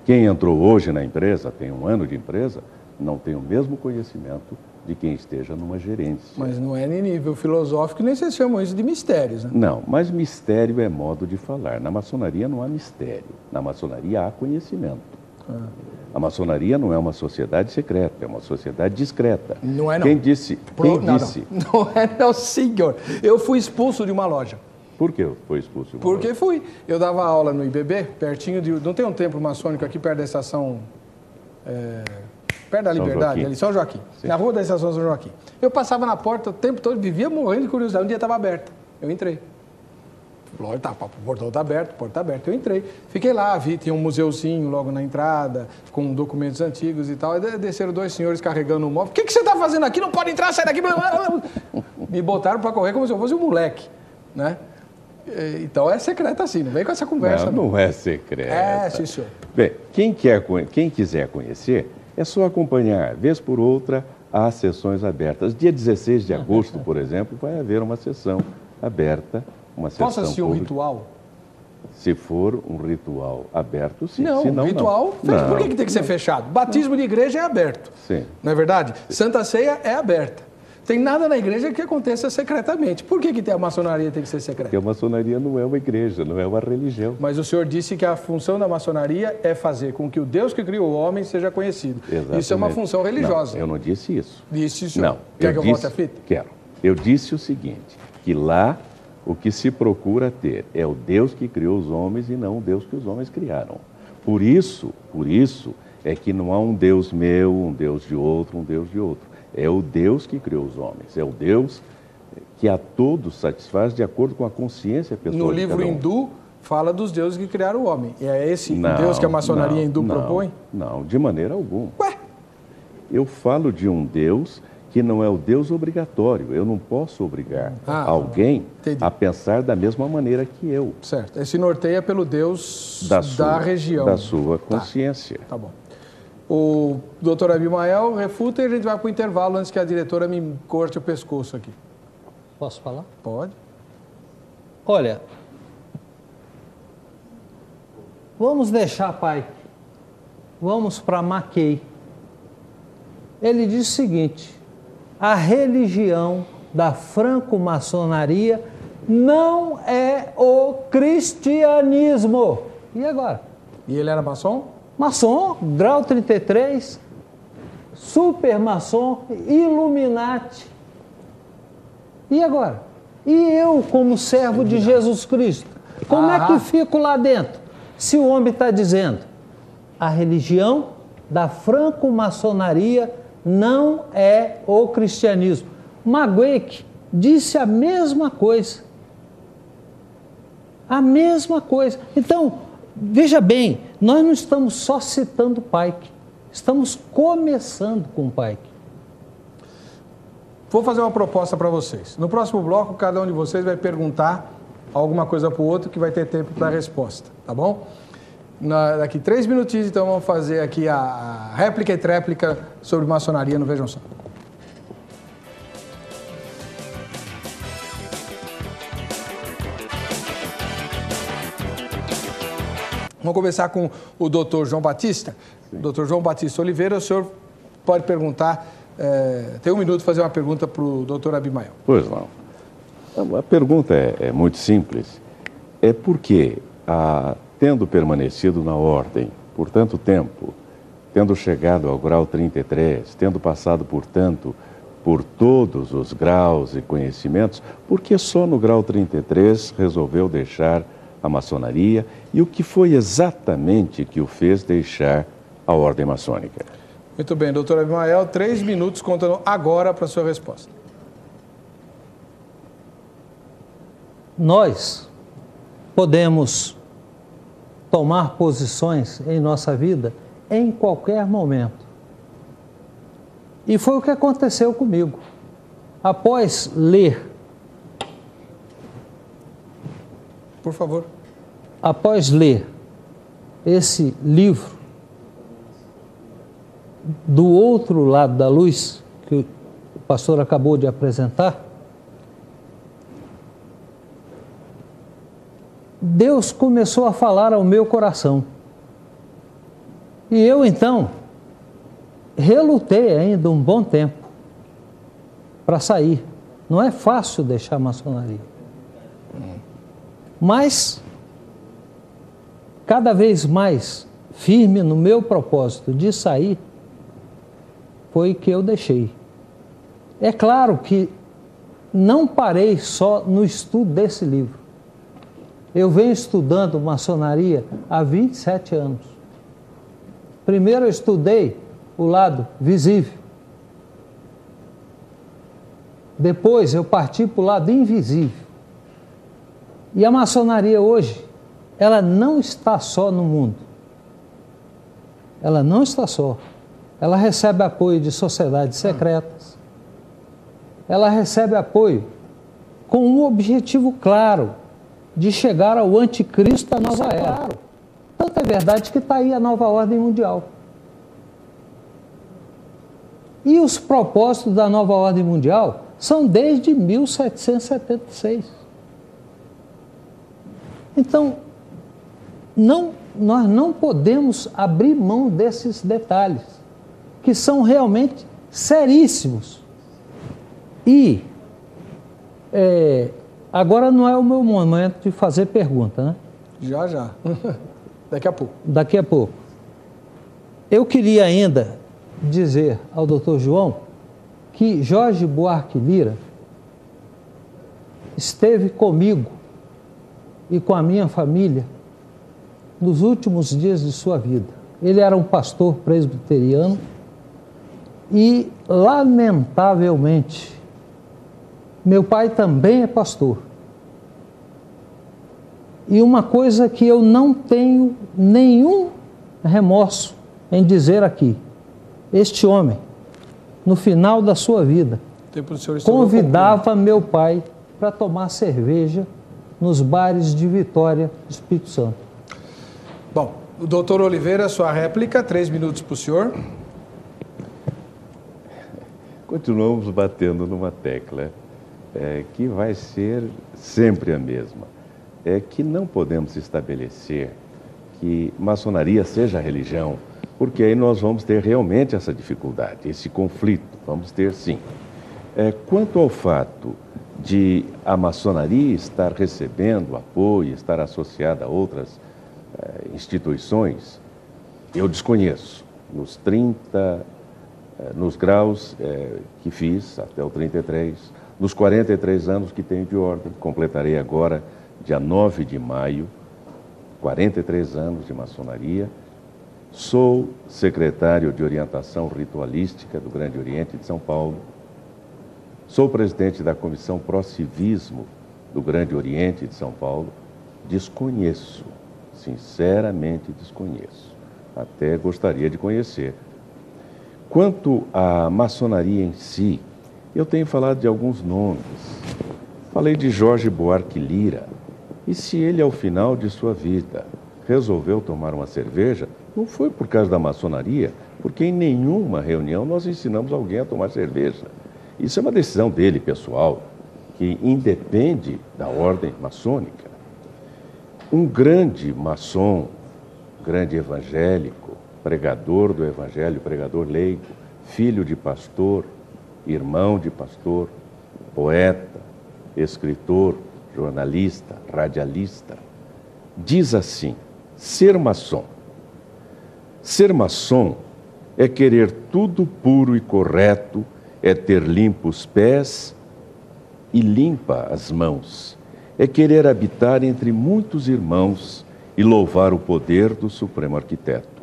Quem entrou hoje na empresa, tem 1 ano de empresa, não tem o mesmo conhecimento de quem esteja numa gerência. Mas não é em nível filosófico, nem vocês chamam isso de mistérios, né? Não, mas mistério é modo de falar. Na maçonaria não há mistério. Na maçonaria há conhecimento. A maçonaria não é uma sociedade secreta, é uma sociedade discreta. Não é, não. Quem disse? Não é, não, senhor. Eu fui expulso de uma loja. Por que foi expulso de uma Porque loja? fui. Eu dava aula no IBB, pertinho de... Não tem um templo maçônico aqui perto da estação... perto da Liberdade, ali, São Joaquim. Sim. Na rua da estação São Joaquim. Eu passava na porta o tempo todo, vivia morrendo de curiosidade. Um dia estava aberta. Eu entrei. Loja tá, o portão está aberto, porta está aberta. Eu entrei. Fiquei lá, vi, tinha um museuzinho logo na entrada, com documentos antigos e tal. E desceram 2 senhores carregando um móvel. O que você está fazendo aqui? Não pode entrar, sai daqui. Me botaram para correr como se eu fosse um moleque, né? Então é secreto assim, não vem com essa conversa. Não é secreto. É, sim, senhor. Bem, quem quiser conhecer, é só acompanhar, vez por outra, as sessões abertas. Dia 16 de agosto, por exemplo, vai haver uma sessão aberta. Posso assistir um ritual? Se for um ritual aberto, sim. Não, senão, ritual, não. Por que tem que ser fechado? Batismo de igreja é aberto. Sim. Não é verdade? Sim. Santa Ceia é aberta. Tem nada na igreja que aconteça secretamente. Por que a maçonaria tem que ser secreta? Porque a maçonaria não é uma igreja, não é uma religião. Mas o senhor disse que a função da maçonaria é fazer com que o Deus que criou o homem seja conhecido. Exatamente. Isso é uma função religiosa. Não, eu não disse isso. Disse, senhor. Não. Quer que eu bote a fita? Quero. Eu disse o seguinte, que lá o que se procura ter é o Deus que criou os homens e não o Deus que os homens criaram. Por isso é que não há um Deus meu, um Deus de outro, um Deus de outro. É o Deus que criou os homens, é o Deus que a todos satisfaz de acordo com a consciência pessoal. No livro hindu, fala dos deuses que criaram o homem. E é esse o Deus que a maçonaria hindu propõe? Não, de maneira alguma. Ué? Eu falo de um Deus que não é o Deus obrigatório. Eu não posso obrigar alguém a pensar da mesma maneira que eu. Certo. Esse norteia pelo Deus da região. Da sua consciência. Tá bom. O doutor Abimael refuta e a gente vai para o intervalo antes que a diretora me corte o pescoço aqui. Posso falar? Pode. Olha, vamos deixar, pai. Vamos para Mackay. Ele diz o seguinte: a religião da franco-maçonaria não é o cristianismo. E agora? E ele era maçom? Maçom, grau 33, super maçom, Illuminati. E agora? E eu, como servo de Jesus Cristo, como é que fico lá dentro? Se o homem está dizendo, a religião da franco-maçonaria não é o cristianismo. Magueick disse a mesma coisa. A mesma coisa. Então, veja bem, nós não estamos só citando Pike, estamos começando com Pike. Vou fazer uma proposta para vocês. No próximo bloco, cada um de vocês vai perguntar alguma coisa para o outro que vai ter tempo para a resposta, tá bom? Daqui 3 minutinhos, então, vamos fazer aqui a réplica e tréplica sobre maçonaria no Vejam Só. Vamos começar com o doutor João Batista. Doutor João Batista Oliveira, o senhor pode perguntar, tem 1 minuto para fazer uma pergunta para o doutor Abimael. Pois não. A pergunta é muito simples. É porque, tendo permanecido na ordem por tanto tempo, tendo chegado ao grau 33, tendo passado, portanto, por todos os graus e conhecimentos, por que só no grau 33 resolveu deixar a maçonaria e o que foi exatamente que o fez deixar a ordem maçônica? Muito bem, doutor Abimael, 3 minutos contando agora para a sua resposta. Nós podemos tomar posições em nossa vida em qualquer momento. E foi o que aconteceu comigo. Após ler, por favor, após ler esse livro do outro lado da luz, que o pastor acabou de apresentar, Deus começou a falar ao meu coração. E eu, então, relutei ainda um bom tempo para sair. Não é fácil deixar a maçonaria. Mas, cada vez mais firme no meu propósito de sair, foi que eu deixei. É claro que não parei só no estudo desse livro. Eu venho estudando maçonaria há 27 anos. Primeiro eu estudei o lado visível. Depois eu parti para o lado invisível. E a maçonaria hoje, ela não está só no mundo. Ela não está só. Ela recebe apoio de sociedades secretas. Ela recebe apoio com um objetivo claro, de chegar ao anticristo da nova era. Tanto é verdade que está aí a nova ordem mundial. E os propósitos da nova ordem mundial são desde 1776. Então, nós não podemos abrir mão desses detalhes, que são realmente seríssimos. E agora não é o meu momento de fazer pergunta, né? Já. Daqui a pouco. Daqui a pouco. Eu queria ainda dizer ao doutor João que Jorge Buarque Lira esteve comigo e com a minha família nos últimos dias de sua vida. Ele era um pastor presbiteriano e, lamentavelmente, meu pai também é pastor. E uma coisa que eu não tenho nenhum remorso em dizer aqui, este homem, no final da sua vida, convidava meu pai para tomar cerveja nos bares de Vitória, Espírito Santo. Bom, o doutor Oliveira, sua réplica, 3 minutos para o senhor. Continuamos batendo numa tecla que vai ser sempre a mesma. É que não podemos estabelecer que maçonaria seja religião, porque aí nós vamos ter realmente essa dificuldade, esse conflito, vamos ter sim. Quanto ao fato de a maçonaria estar recebendo apoio, estar associada a outras instituições, eu desconheço. Nos graus que fiz, até o 33, nos 43 anos que tenho de ordem, completarei agora, dia 9 de maio, 43 anos de maçonaria. Sou secretário de orientação ritualística do Grande Oriente de São Paulo. Sou presidente da Comissão Pró-Civismo do Grande Oriente de São Paulo. Desconheço, sinceramente desconheço. Até gostaria de conhecer. Quanto à maçonaria em si, eu tenho falado de alguns nomes. Falei de Jorge Buarque Lira. E se ele, ao final de sua vida, resolveu tomar uma cerveja, não foi por causa da maçonaria, porque em nenhuma reunião nós ensinamos alguém a tomar cerveja. Isso é uma decisão dele, pessoal, que independe da ordem maçônica. Um grande maçom, grande evangélico, pregador do evangelho, pregador leigo, filho de pastor, irmão de pastor, poeta, escritor, jornalista, radialista, diz assim: ser maçom. Ser maçom é querer tudo puro e correto, é ter limpos pés e limpa as mãos, é querer habitar entre muitos irmãos e louvar o poder do Supremo Arquiteto.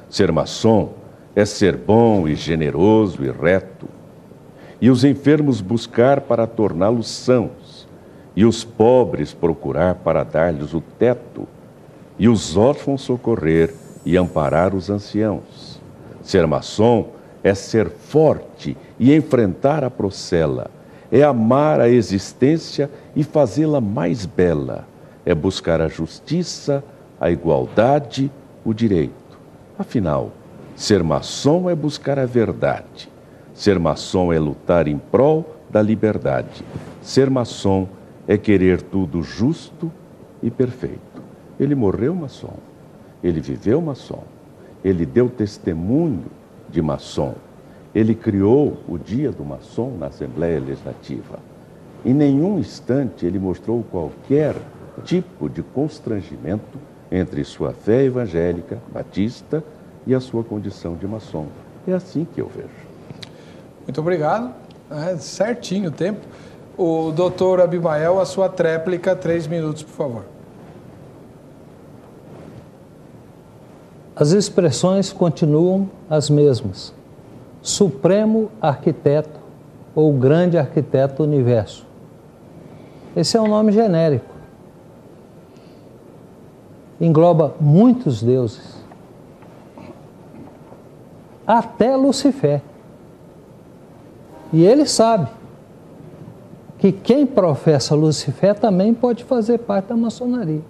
Ser maçom é ser bom e generoso e reto, e os enfermos buscar para torná-los sãos, e os pobres procurar para dar-lhes o teto, e os órfãos socorrer e amparar os anciãos. Ser maçom é ser forte e enfrentar a procela, é amar a existência e fazê-la mais bela, é buscar a justiça, a igualdade, o direito. Afinal, ser maçom é buscar a verdade. Ser maçom é lutar em prol da liberdade. Ser maçom é querer tudo justo e perfeito. Ele morreu maçom, ele viveu maçom, ele deu testemunho de maçom, ele criou o dia do maçom na Assembleia Legislativa. Em nenhum instante ele mostrou qualquer tipo de constrangimento entre sua fé evangélica, batista, e a sua condição de maçom. É assim que eu vejo. Muito obrigado. Certinho o tempo. O doutor Abimael, a sua tréplica, 3 minutos, por favor. As expressões continuam as mesmas. Supremo Arquiteto ou Grande Arquiteto do Universo. Esse é um nome genérico. Engloba muitos deuses. Até Lucifer. E ele sabe que quem professa Lucifer também pode fazer parte da maçonaria.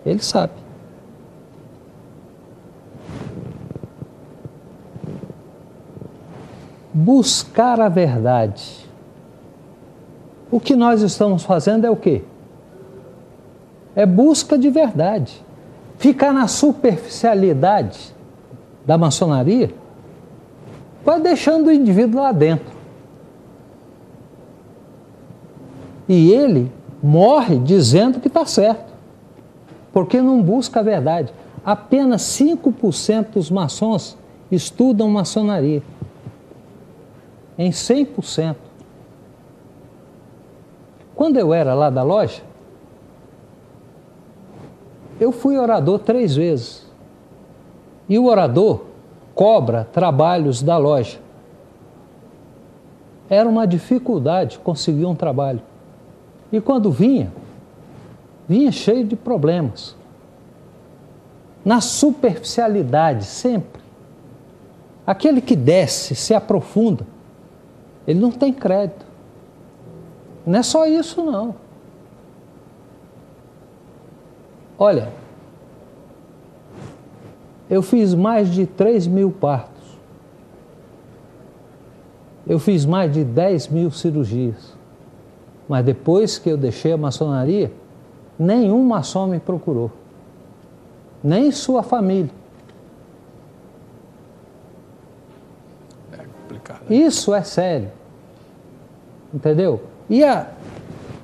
Ele sabe. Buscar a verdade. O que nós estamos fazendo é o quê? É busca de verdade. Ficar na superficialidade da maçonaria vai deixando o indivíduo lá dentro. E ele morre dizendo que está certo, porque não busca a verdade. Apenas 5% dos maçons estudam maçonaria. Em 100%. Quando eu era lá da loja, eu fui orador 3 vezes. E o orador cobra trabalhos da loja. Era uma dificuldade conseguir um trabalho. E quando vinha cheio de problemas. Na superficialidade, sempre. Aquele que desce, se aprofunda, ele não tem crédito. Não é só isso, não. Olha, eu fiz mais de 3.000 partos. Eu fiz mais de 10.000 cirurgias. Mas depois que eu deixei a maçonaria, nenhum maçom me procurou. Nem sua família. É complicado. Isso é sério. Entendeu? E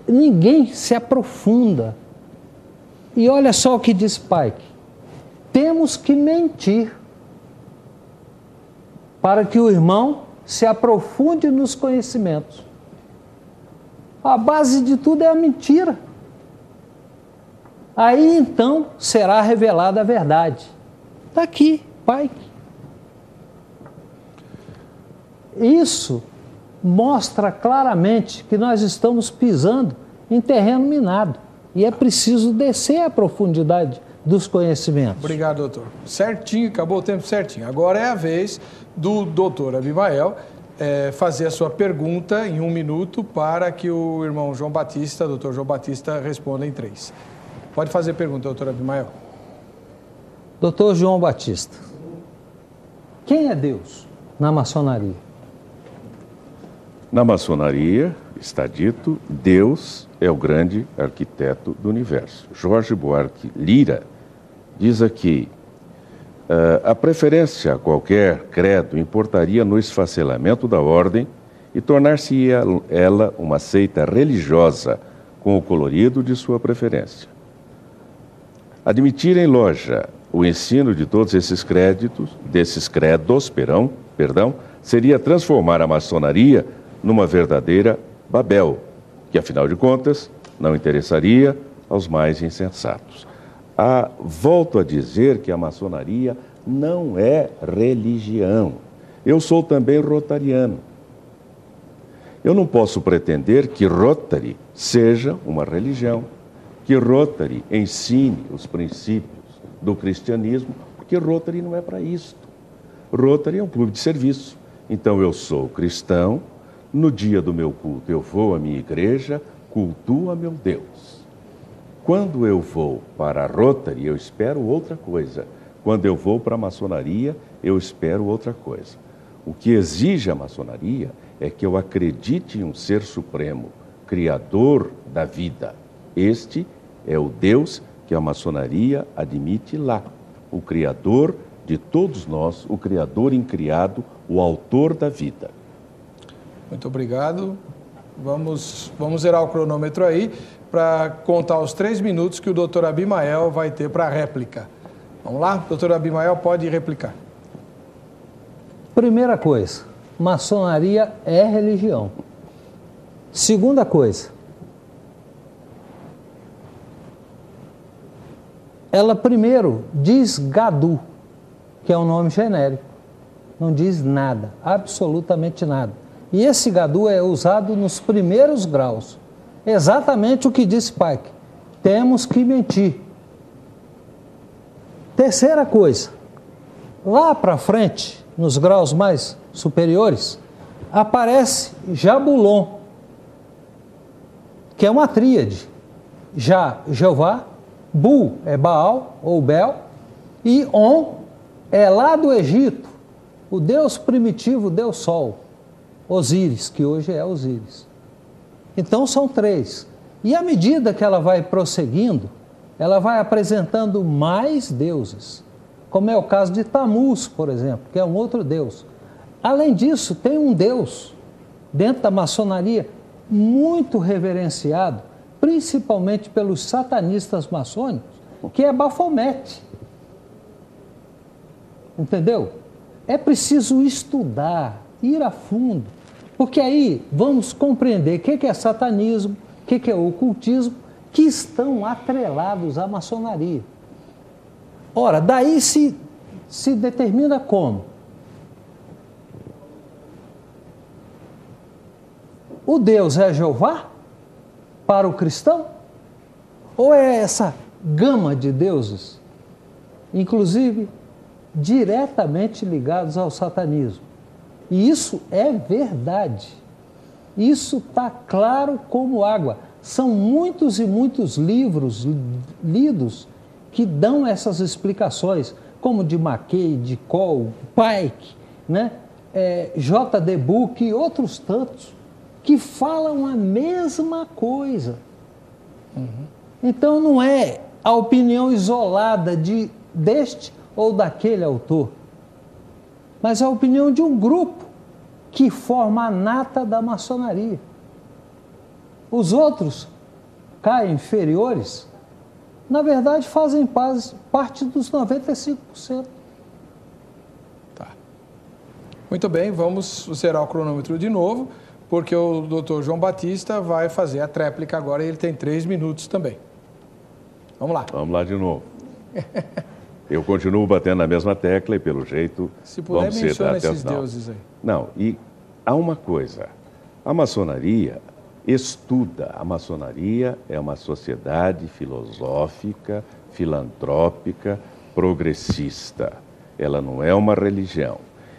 ninguém se aprofunda. E olha só o que diz Pike. Temos que mentir para que o irmão se aprofunde nos conhecimentos. A base de tudo é a mentira. Aí então será revelada a verdade. Está aqui, Pike. Isso mostra claramente que nós estamos pisando em terreno minado. E é preciso descer a profundidade dos conhecimentos. Obrigado, doutor. Certinho, acabou o tempo certinho. Agora é a vez do doutor Abimael fazer a sua pergunta em 1 minuto para que o irmão João Batista, doutor João Batista, responda em 3. Pode fazer pergunta, doutor Abimael. Doutor João Batista, quem é Deus na maçonaria? Na maçonaria, está dito, Deus é o grande arquiteto do universo. Jorge Buarque Lira diz aqui, a preferência a qualquer credo importaria no esfacelamento da ordem e tornar-se ela uma seita religiosa com o colorido de sua preferência. Admitir em loja o ensino de todos esses credos, seria transformar a maçonaria numa verdadeira Babel, que afinal de contas não interessaria aos mais insensatos. Volto a dizer que a maçonaria não é religião. Eu sou também rotariano. Eu não posso pretender que Rotary seja uma religião, que Rotary ensine os princípios do cristianismo, porque Rotary não é para isto. Rotary é um clube de serviço. Então eu sou cristão, no dia do meu culto eu vou à minha igreja, cultuo a meu Deus. Quando eu vou para a Rotary, eu espero outra coisa. Quando eu vou para a maçonaria, eu espero outra coisa. O que exige a maçonaria é que eu acredite em um ser supremo, criador da vida. Este é o Deus que a maçonaria admite lá, o criador de todos nós, o criador incriado, o autor da vida. Muito obrigado. Vamos zerar o cronômetro aí para contar os 3 minutos que o doutor Abimael vai ter para a réplica. Vamos lá? Doutor Abimael, pode replicar. Primeira coisa, maçonaria é religião. Segunda coisa, ela primeiro diz Gadu, que é um nome genérico, não diz nada, absolutamente nada. E esse Gadu é usado nos primeiros graus, exatamente o que disse Pike, temos que mentir. Terceira coisa, lá para frente, nos graus mais superiores, aparece Jabulon, que é uma tríade. Jeová, Bu é Baal ou Bel, e On é lá do Egito, o deus primitivo, o deus Sol, Osíris, que hoje é Osíris. Então são 3. E à medida que ela vai prosseguindo, ela vai apresentando mais deuses, como é o caso de Tamuz, por exemplo, que é um outro deus. Além disso, tem um deus dentro da maçonaria muito reverenciado, principalmente pelos satanistas maçônicos, que é Bafomete. Entendeu? É preciso estudar, ir a fundo, porque aí vamos compreender o que é satanismo, o que é ocultismo, que estão atrelados à maçonaria. Ora, daí se determina como? O Deus é Jeová para o cristão? Ou é essa gama de deuses, inclusive diretamente ligados ao satanismo? E isso é verdade. Isso está claro como água. São muitos e muitos livros lidos que dão essas explicações, como de Mackay, de Cole, Pike, né? J.D. Book e outros tantos, que falam a mesma coisa. Então não é a opinião isolada deste ou daquele autor, mas a opinião de um grupo que forma a nata da maçonaria. Os outros, cá inferiores, na verdade fazem parte dos 95%. Tá. Muito bem, vamos zerar o cronômetro de novo, porque o doutor João Batista vai fazer a tréplica agora e ele tem 3 minutos também. Vamos lá. Vamos lá de novo. Eu continuo batendo na mesma tecla e, pelo jeito, se puder, vamos menciona esses deuses aí. Não, e há uma coisa. A maçonaria estuda. A maçonaria é uma sociedade filosófica, filantrópica, progressista. Ela não é uma religião.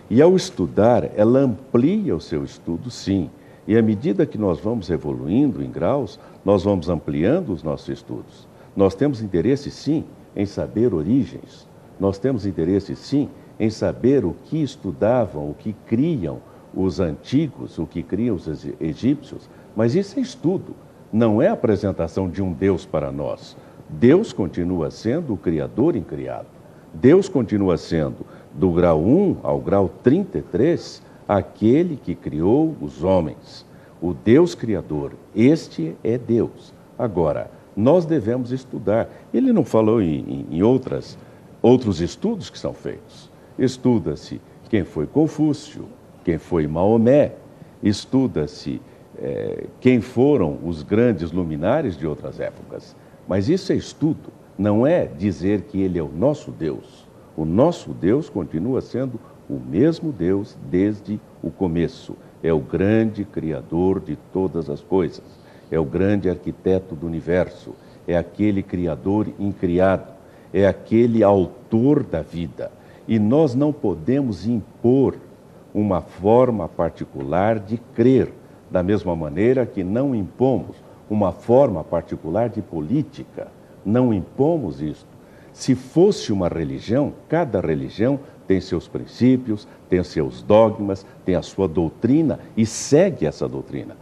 E, ao estudar, ela amplia o seu estudo, sim. E, à medida que nós vamos evoluindo em graus, nós vamos ampliando os nossos estudos. Nós temos interesse, sim, em saber origens. Nós temos interesse, sim, em saber o que estudavam, o que criam os antigos, o que criam os egípcios. Mas isso é estudo, não é apresentação de um Deus para nós. Deus continua sendo o Criador incriado. Deus continua sendo, do grau 1 ao grau 33, aquele que criou os homens, o Deus Criador. Este é Deus. Agora, nós devemos estudar. Ele não falou em outros estudos que são feitos. Estuda-se quem foi Confúcio, quem foi Maomé, estuda-se quem foram os grandes luminares de outras épocas. Mas isso é estudo, não é dizer que ele é o nosso Deus. O nosso Deus continua sendo o mesmo Deus desde o começo. É o grande Criador de todas as coisas. É o grande arquiteto do universo. É aquele Criador incriado. É aquele autor da vida. E nós não podemos impor uma forma particular de crer, da mesma maneira que não impomos uma forma particular de política. Não impomos isto. Se fosse uma religião, cada religião tem seus princípios, tem seus dogmas, tem a sua doutrina e segue essa doutrina.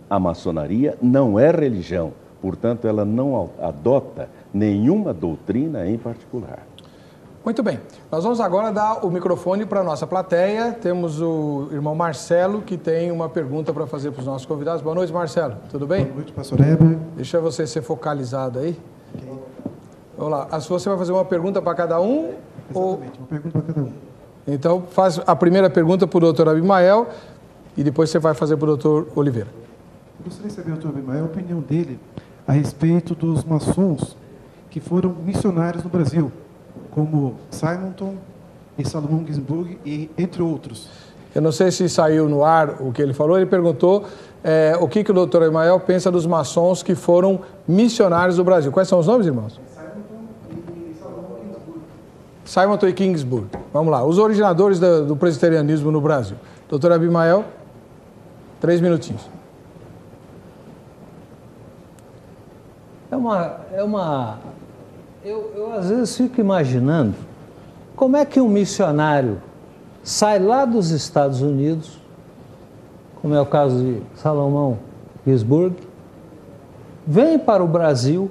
A maçonaria não é religião, portanto, ela não adota nenhuma doutrina em particular. Muito bem. Nós vamos agora dar o microfone para a nossa plateia. Temos o irmão Marcelo, que tem uma pergunta para fazer para os nossos convidados. Boa noite, Marcelo. Tudo bem? Boa noite, pastor Heber. Deixa você ser focalizado aí. Okay. Vamos lá. Você vai fazer uma pergunta para cada um? Exatamente, uma pergunta para cada um. Então, faz a primeira pergunta para o doutor Abimael e depois você vai fazer para o doutor Oliveira. Eu gostaria de saber, doutor Abimael, a opinião dele a respeito dos maçons que foram missionários no Brasil, como Simonton e Salomão Ginsburg, e entre outros. Eu não sei se saiu no ar o que ele falou. Ele perguntou o que o doutor Abimael pensa dos maçons que foram missionários do Brasil. Quais são os nomes, irmãos? Simonton e Ginsburg. Vamos lá. Os originadores do presbiterianismo no Brasil. Doutor Abimael, 3 minutinhos. Eu às vezes fico imaginando como é que um missionário sai lá dos Estados Unidos, como é o caso de Salomão Ginsburg, vem para o Brasil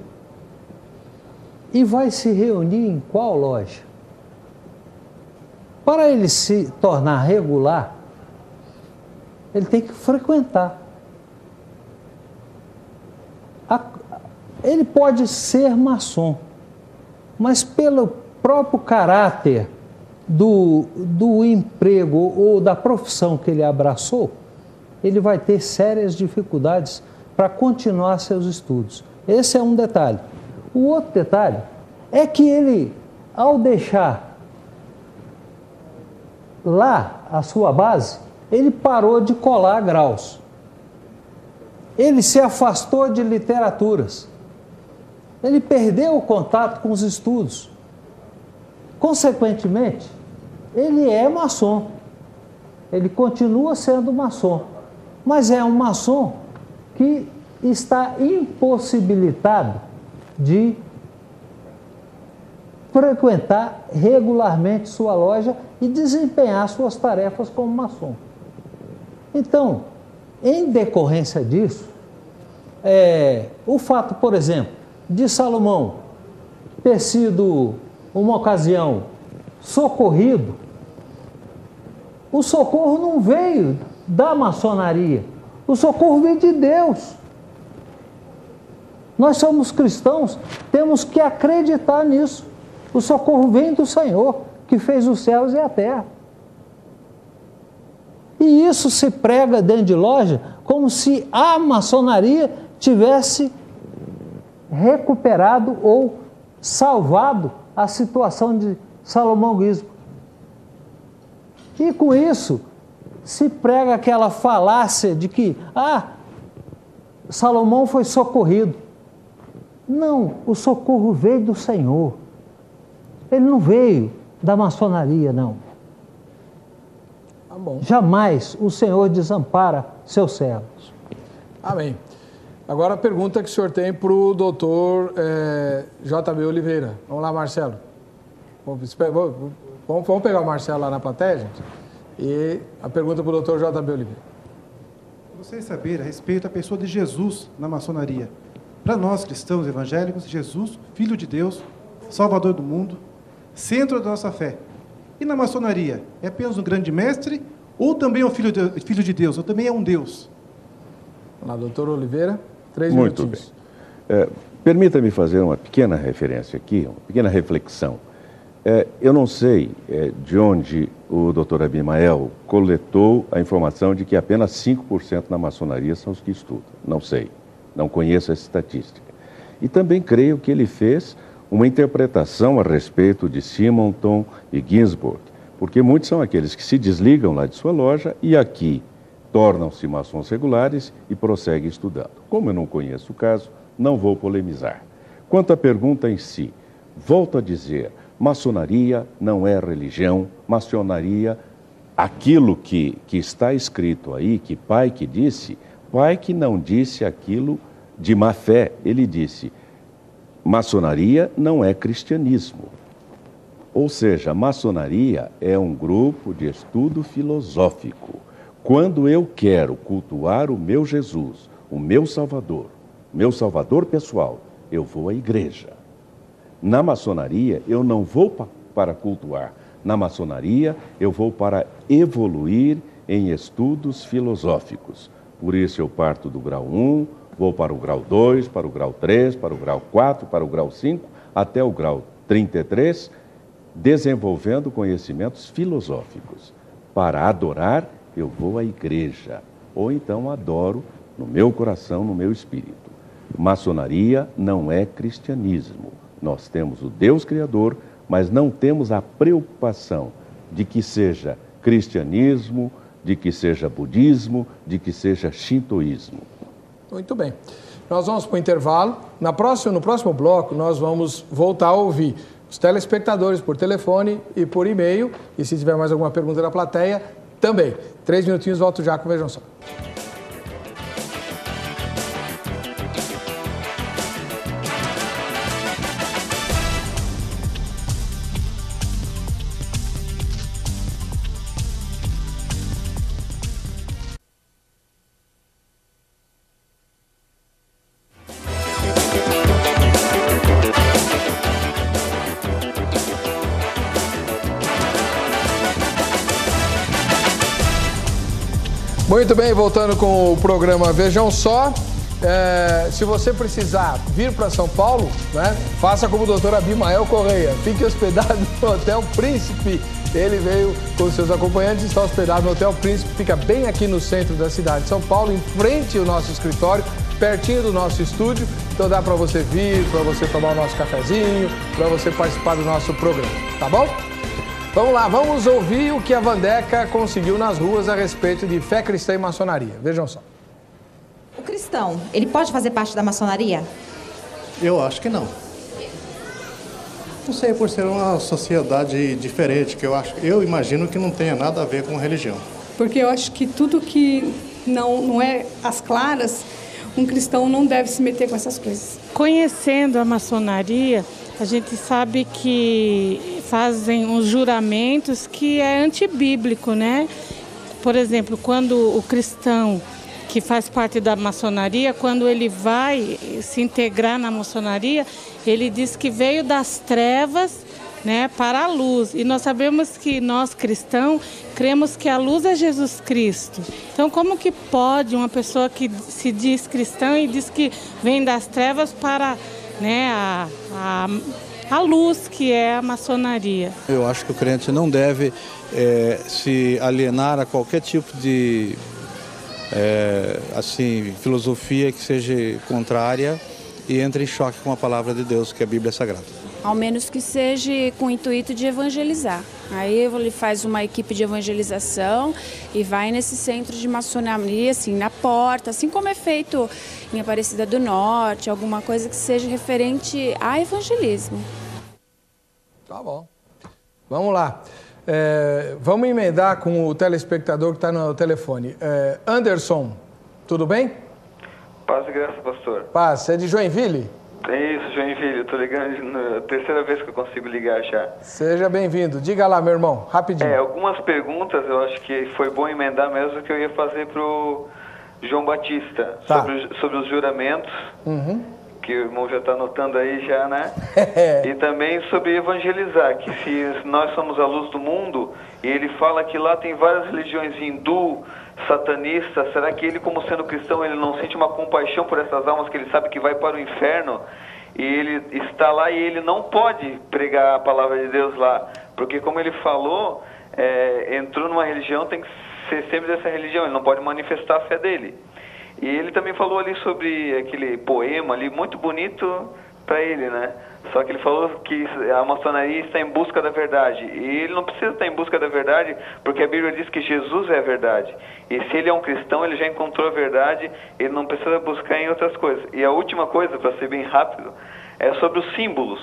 e vai se reunir em qual loja? Para ele se tornar regular, ele tem que frequentar. Ele pode ser maçom, mas pelo próprio caráter do emprego ou da profissão que ele abraçou, ele vai ter sérias dificuldades para continuar seus estudos. Esse é um detalhe. O outro detalhe é que ele, ao deixar lá a sua base, ele parou de colar graus. Ele se afastou de literaturas. Ele perdeu o contato com os estudos. Consequentemente, ele é maçom. Ele continua sendo maçom. Mas é um maçom que está impossibilitado de frequentar regularmente sua loja e desempenhar suas tarefas como maçom. Então, em decorrência disso, o fato, por exemplo, de Salomão ter sido, uma ocasião, socorrido, o socorro não veio da maçonaria, o socorro veio de Deus. Nós somos cristãos, temos que acreditar nisso. O socorro vem do Senhor, que fez os céus e a terra. E isso se prega dentro de loja como se a maçonaria tivesse recuperado ou salvado a situação de Salomão Ginsburg. E com isso se prega aquela falácia de que Salomão foi socorrido. Não, o socorro veio do Senhor. Ele não veio da maçonaria, não. Tá bom. Jamais o Senhor desampara seus servos. Amém. Agora a pergunta que o senhor tem para o doutor J.B. Oliveira. Vamos lá, Marcelo. Vamos pegar o Marcelo lá na plateia, gente? E a pergunta para o doutor J.B. Oliveira. Gostaria de saber a respeito da pessoa de Jesus na maçonaria. Para nós, cristãos evangélicos, Jesus, Filho de Deus, Salvador do mundo, centro da nossa fé. E na maçonaria, é apenas um grande mestre ou também é um filho de Deus, ou também é um Deus. Olá, doutor Oliveira, 3 Muito minutinhos. bem. Permita-me fazer uma pequena referência aqui, uma pequena reflexão. Eu não sei de onde o doutor Abimael coletou a informação de que apenas 5% na maçonaria são os que estudam. Não sei, não conheço essa estatística. E também creio que ele fez uma interpretação a respeito de Simonton e Ginsburg, porque muitos são aqueles que se desligam lá de sua loja e aqui tornam-se maçons regulares e prosseguem estudando. Como eu não conheço o caso, não vou polemizar. Quanto à pergunta em si, volto a dizer, maçonaria não é religião, maçonaria, aquilo que está escrito aí, que pai que disse, pai que não disse aquilo de má fé, ele disse, maçonaria não é cristianismo. Ou seja, maçonaria é um grupo de estudo filosófico. Quando eu quero cultuar o meu Jesus, o meu Salvador pessoal, eu vou à igreja. Na maçonaria, eu não vou para cultuar. Na maçonaria, eu vou para evoluir em estudos filosóficos. Por isso, eu parto do grau 1, vou para o grau 2, para o grau 3, para o grau 4, para o grau 5, até o grau 33, desenvolvendo conhecimentos filosóficos. Para adorar, eu vou à igreja, ou então adoro no meu coração, no meu espírito. Maçonaria não é cristianismo. Nós temos o Deus Criador, mas não temos a preocupação de que seja cristianismo, de que seja budismo, de que seja shintoísmo. Muito bem. Nós vamos para o intervalo. No próximo bloco, nós vamos voltar a ouvir os telespectadores por telefone e por e-mail. E se tiver mais alguma pergunta da plateia, também. 3 minutinhos, volto já com o Vejam Só. Muito bem, voltando com o programa Vejam Só. Se você precisar vir para São Paulo, né, faça como o doutor Abimael Correia. Fique hospedado no Hotel Príncipe. Ele veio com seus acompanhantes, está hospedado no Hotel Príncipe, fica bem aqui no centro da cidade de São Paulo, em frente ao nosso escritório, pertinho do nosso estúdio. Então dá para você vir, para você tomar o nosso cafezinho, para você participar do nosso programa, tá bom? Vamos lá, vamos ouvir o que a Vandeca conseguiu nas ruas a respeito de fé cristã e maçonaria. Vejam só. O cristão, ele pode fazer parte da maçonaria? Eu acho que não. Não sei, por ser uma sociedade diferente, que eu imagino que não tenha nada a ver com religião. Porque eu acho que tudo que não é às claras, um cristão não deve se meter com essas coisas. Conhecendo a maçonaria, a gente sabe que fazem uns juramentos que é antibíblico, né? Por exemplo, quando o cristão que faz parte da maçonaria, quando ele vai se integrar na maçonaria, ele diz que veio das trevas, né, para a luz. E nós sabemos que nós cristãos cremos que a luz é Jesus Cristo. Então, como que pode uma pessoa que se diz cristã e diz que vem das trevas para, né, a luz que é a maçonaria? Eu acho que o crente não deve se alienar a qualquer tipo de filosofia que seja contrária e entre em choque com a palavra de Deus, que é a Bíblia Sagrada. Ao menos que seja com o intuito de evangelizar. Aí ele faz uma equipe de evangelização e vai nesse centro de maçonaria, assim, na porta, assim como é feito em Aparecida do Norte, alguma coisa que seja referente a evangelismo. Tá bom. Vamos lá. Vamos emendar com o telespectador que está no telefone. Anderson, tudo bem? Paz e graça, pastor. Paz, você é de Joinville? É isso, Joinville. Eu tô ligando na terceira vez que eu consigo ligar já. Seja bem-vindo. Diga lá, meu irmão, rapidinho. Algumas perguntas eu acho que foi bom emendar mesmo, que eu ia fazer pro João Batista, tá, sobre os juramentos. Uhum. que o irmão já está anotando aí já, né? E também sobre evangelizar, que se nós somos a luz do mundo, e ele fala que lá tem várias religiões hindu, satanista, será que ele, como sendo cristão, ele não sente uma compaixão por essas almas que ele sabe que vai para o inferno? E ele está lá e ele não pode pregar a palavra de Deus lá, porque como ele falou, entrou numa religião, tem que ser sempre dessa religião, ele não pode manifestar a fé dele. E ele também falou ali sobre aquele poema ali, muito bonito para ele, né? Só que ele falou que a maçonaria está em busca da verdade. E ele não precisa estar em busca da verdade, porque a Bíblia diz que Jesus é a verdade. E se ele é um cristão, ele já encontrou a verdade, ele não precisa buscar em outras coisas. E a última coisa, para ser bem rápido, é sobre os símbolos.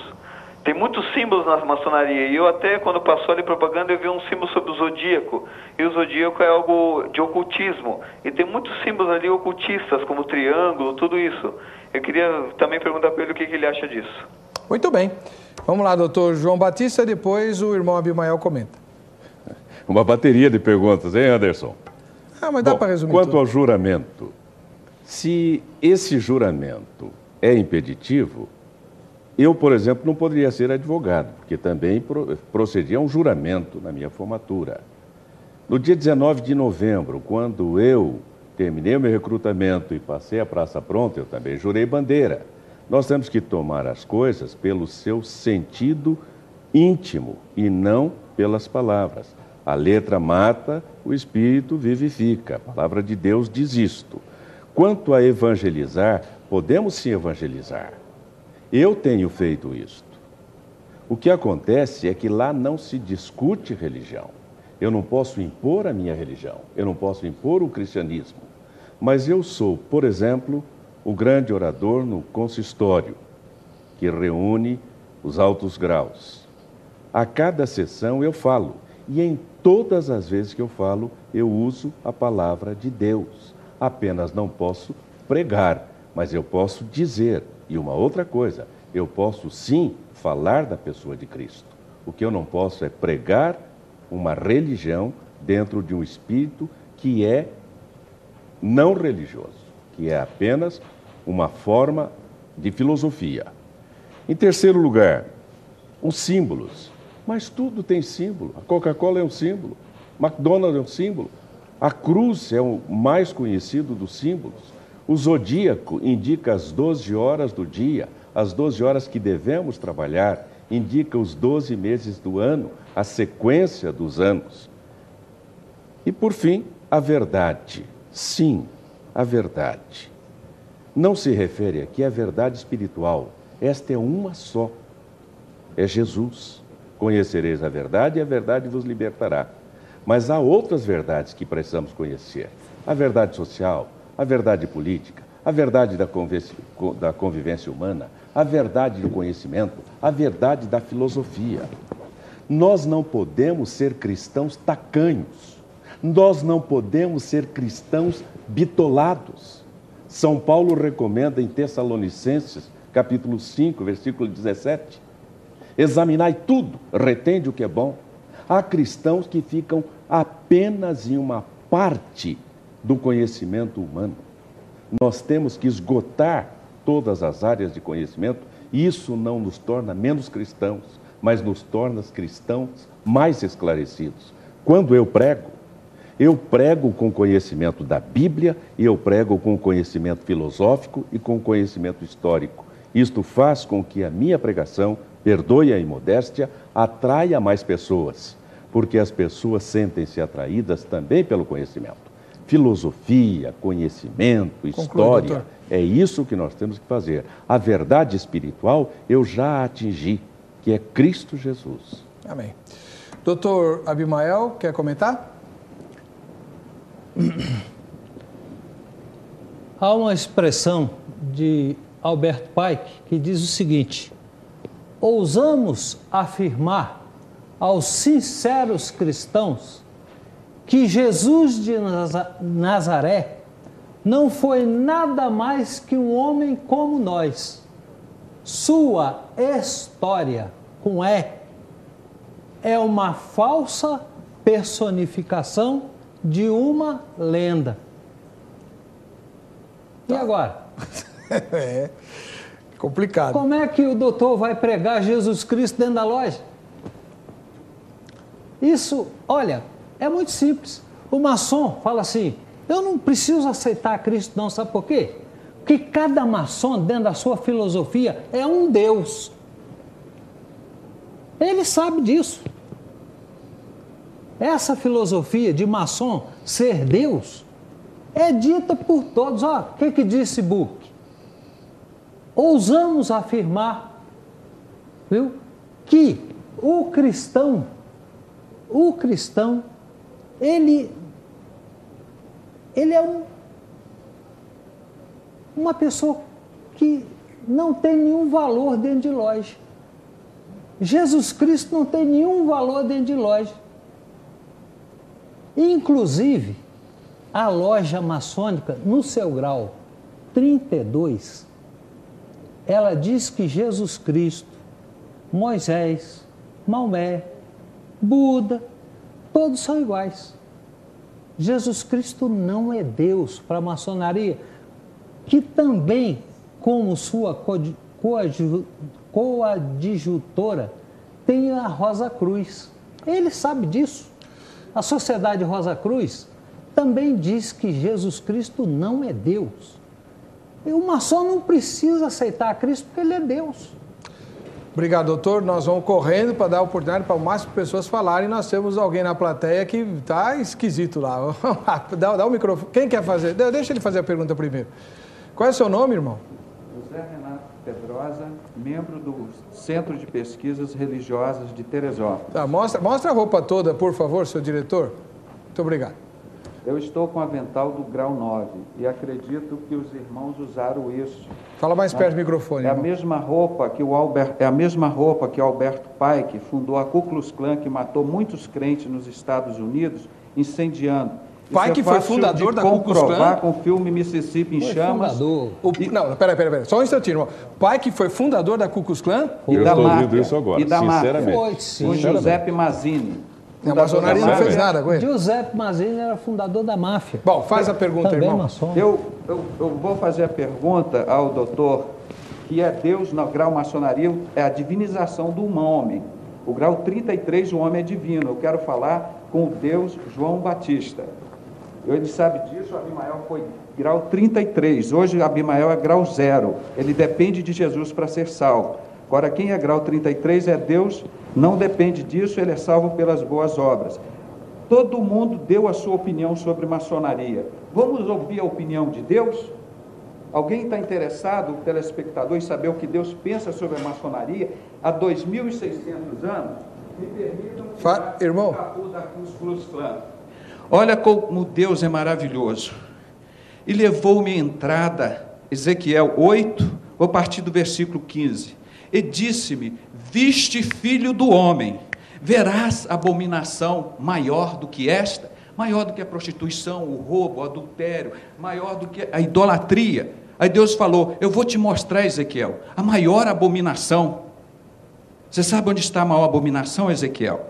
Tem muitos símbolos na maçonaria, e eu até, quando passou ali propaganda, eu vi um símbolo sobre o zodíaco, e o zodíaco é algo de ocultismo, e tem muitos símbolos ali ocultistas, como o triângulo, tudo isso. Eu queria também perguntar para ele o que ele acha disso. Muito bem. Vamos lá, doutor João Batista, depois o irmão Abimael comenta. Uma bateria de perguntas, hein, Anderson? Mas dá para resumir quanto tudo. ao juramento, se esse juramento é impeditivo, eu, por exemplo, não poderia ser advogado, porque também procedia um juramento na minha formatura. No dia 19 de novembro, quando eu terminei o meu recrutamento e passei a Praça Pronta, eu também jurei bandeira. Nós temos que tomar as coisas pelo seu sentido íntimo e não pelas palavras. A letra mata, o espírito vivifica. A palavra de Deus diz isto. Quanto a evangelizar, podemos sim evangelizar. Eu tenho feito isto. O que acontece é que lá não se discute religião. Eu não posso impor a minha religião, eu não posso impor o cristianismo. Mas eu sou, por exemplo, o grande orador no consistório, que reúne os altos graus. A cada sessão eu falo, e em todas as vezes que eu falo, eu uso a palavra de Deus. Apenas não posso pregar, mas eu posso dizer. E uma outra coisa, eu posso sim falar da pessoa de Cristo. O que eu não posso é pregar uma religião dentro de um espírito que é não religioso, que é apenas uma forma de filosofia. Em terceiro lugar, os símbolos. Mas tudo tem símbolo. A Coca-Cola é um símbolo, McDonald's é um símbolo, a cruz é o mais conhecido dos símbolos. O zodíaco indica as 12 horas do dia, as 12 horas que devemos trabalhar, indica os 12 meses do ano, a sequência dos anos. E, por fim, a verdade. Sim, a verdade. Não se refere aqui à verdade espiritual. Esta é uma só. É Jesus. Conhecereis a verdade e a verdade vos libertará. Mas há outras verdades que precisamos conhecer. A verdade social, a verdade política, a verdade da convivência humana, a verdade do conhecimento, a verdade da filosofia. Nós não podemos ser cristãos tacanhos. Nós não podemos ser cristãos bitolados. São Paulo recomenda em Tessalonicenses, capítulo 5, versículo 17, examinai tudo, retende o que é bom. Há cristãos que ficam apenas em uma parte do conhecimento humano. Nós temos que esgotar todas as áreas de conhecimento, e isso não nos torna menos cristãos, mas nos torna cristãos mais esclarecidos. Quando eu prego com conhecimento da Bíblia, e eu prego com conhecimento filosófico e com conhecimento histórico. Isto faz com que a minha pregação, perdoe a imodéstia, atraia mais pessoas, porque as pessoas sentem-se atraídas também pelo conhecimento. Filosofia, conhecimento, história, é isso que nós temos que fazer. A verdade espiritual eu já atingi, que é Cristo Jesus. Amém. Doutor Abimael, quer comentar? Há uma expressão de Albert Pike que diz o seguinte: ousamos afirmar aos sinceros cristãos que Jesus de Nazaré não foi nada mais que um homem como nós. Sua história, com E, é uma falsa personificação de uma lenda. E agora? Complicado. Como é que o doutor vai pregar Jesus Cristo dentro da loja? Isso, olha, é muito simples. O maçom fala assim, eu não preciso aceitar Cristo não, sabe por quê? Porque cada maçom, dentro da sua filosofia, é um Deus. Ele sabe disso. Essa filosofia de maçom ser Deus é dita por todos. Ó, o que disse Book? Ousamos afirmar, viu, que o cristão, ele é uma pessoa que não tem nenhum valor dentro de loja. Jesus Cristo não tem nenhum valor dentro de loja. Inclusive, a loja maçônica, no seu grau 32, ela diz que Jesus Cristo, Moisés, Maomé, Buda, todos são iguais. Jesus Cristo não é Deus para a maçonaria, que também, como sua coadjutora, tem a Rosa Cruz. Ele sabe disso. A Sociedade Rosa Cruz também diz que Jesus Cristo não é Deus. E o maçom não precisa aceitar Cristo porque ele é Deus. Obrigado, doutor. Nós vamos correndo para dar oportunidade para o máximo de pessoas falarem. Nós temos alguém na plateia que está esquisito lá. Dá o microfone. Quem quer fazer? Deixa ele fazer a pergunta primeiro. Qual é o seu nome, irmão? José Renato Pedrosa, membro do Centro de Pesquisas Religiosas de Teresópolis. Tá, mostra a roupa toda, por favor, seu diretor. Muito obrigado. Eu estou com o avental do grau 9 e acredito que os irmãos usaram isso. Fala mais perto do microfone. É a mesma roupa que Alberto Pike fundou a Ku Klux Klan, que matou muitos crentes nos Estados Unidos, incendiando. Pike foi fundador da Ku Klux Klan? Com o filme Mississippi em Chamas. Não, peraí. Só um instantinho, irmão. Pike foi fundador da Ku Klux Klan? Eu estou ouvindo isso agora, sinceramente. Com Giuseppe Mazzini. A maçonaria não fez nada com ele? Giuseppe Mazzini era fundador da máfia. Bom, faz a pergunta, irmão. Maçom. Eu vou fazer a pergunta ao doutor, que é Deus no grau maçonaria, é a divinização do homem. O grau 33, o homem é divino. Eu quero falar com o Deus João Batista. Ele sabe disso, o Abimael foi grau 33. Hoje o Abimael é grau 0. Ele depende de Jesus para ser salvo. Agora, quem é grau 33 é Deus, não depende disso, ele é salvo pelas boas obras. Todo mundo deu a sua opinião sobre maçonaria. Vamos ouvir a opinião de Deus? Alguém está interessado, o telespectador, em saber o que Deus pensa sobre a maçonaria há 2.600 anos? Me permitam irmão. Da Ku Klux Klan. Olha como Deus é maravilhoso. E levou-me à entrada, Ezequiel 8, vou partir do versículo 15. E disse-me, viste, filho do homem, verás abominação maior do que esta? Maior do que a prostituição, o roubo, o adultério, maior do que a idolatria. Aí Deus falou, eu vou te mostrar, Ezequiel, a maior abominação. Você sabe onde está a maior abominação, Ezequiel?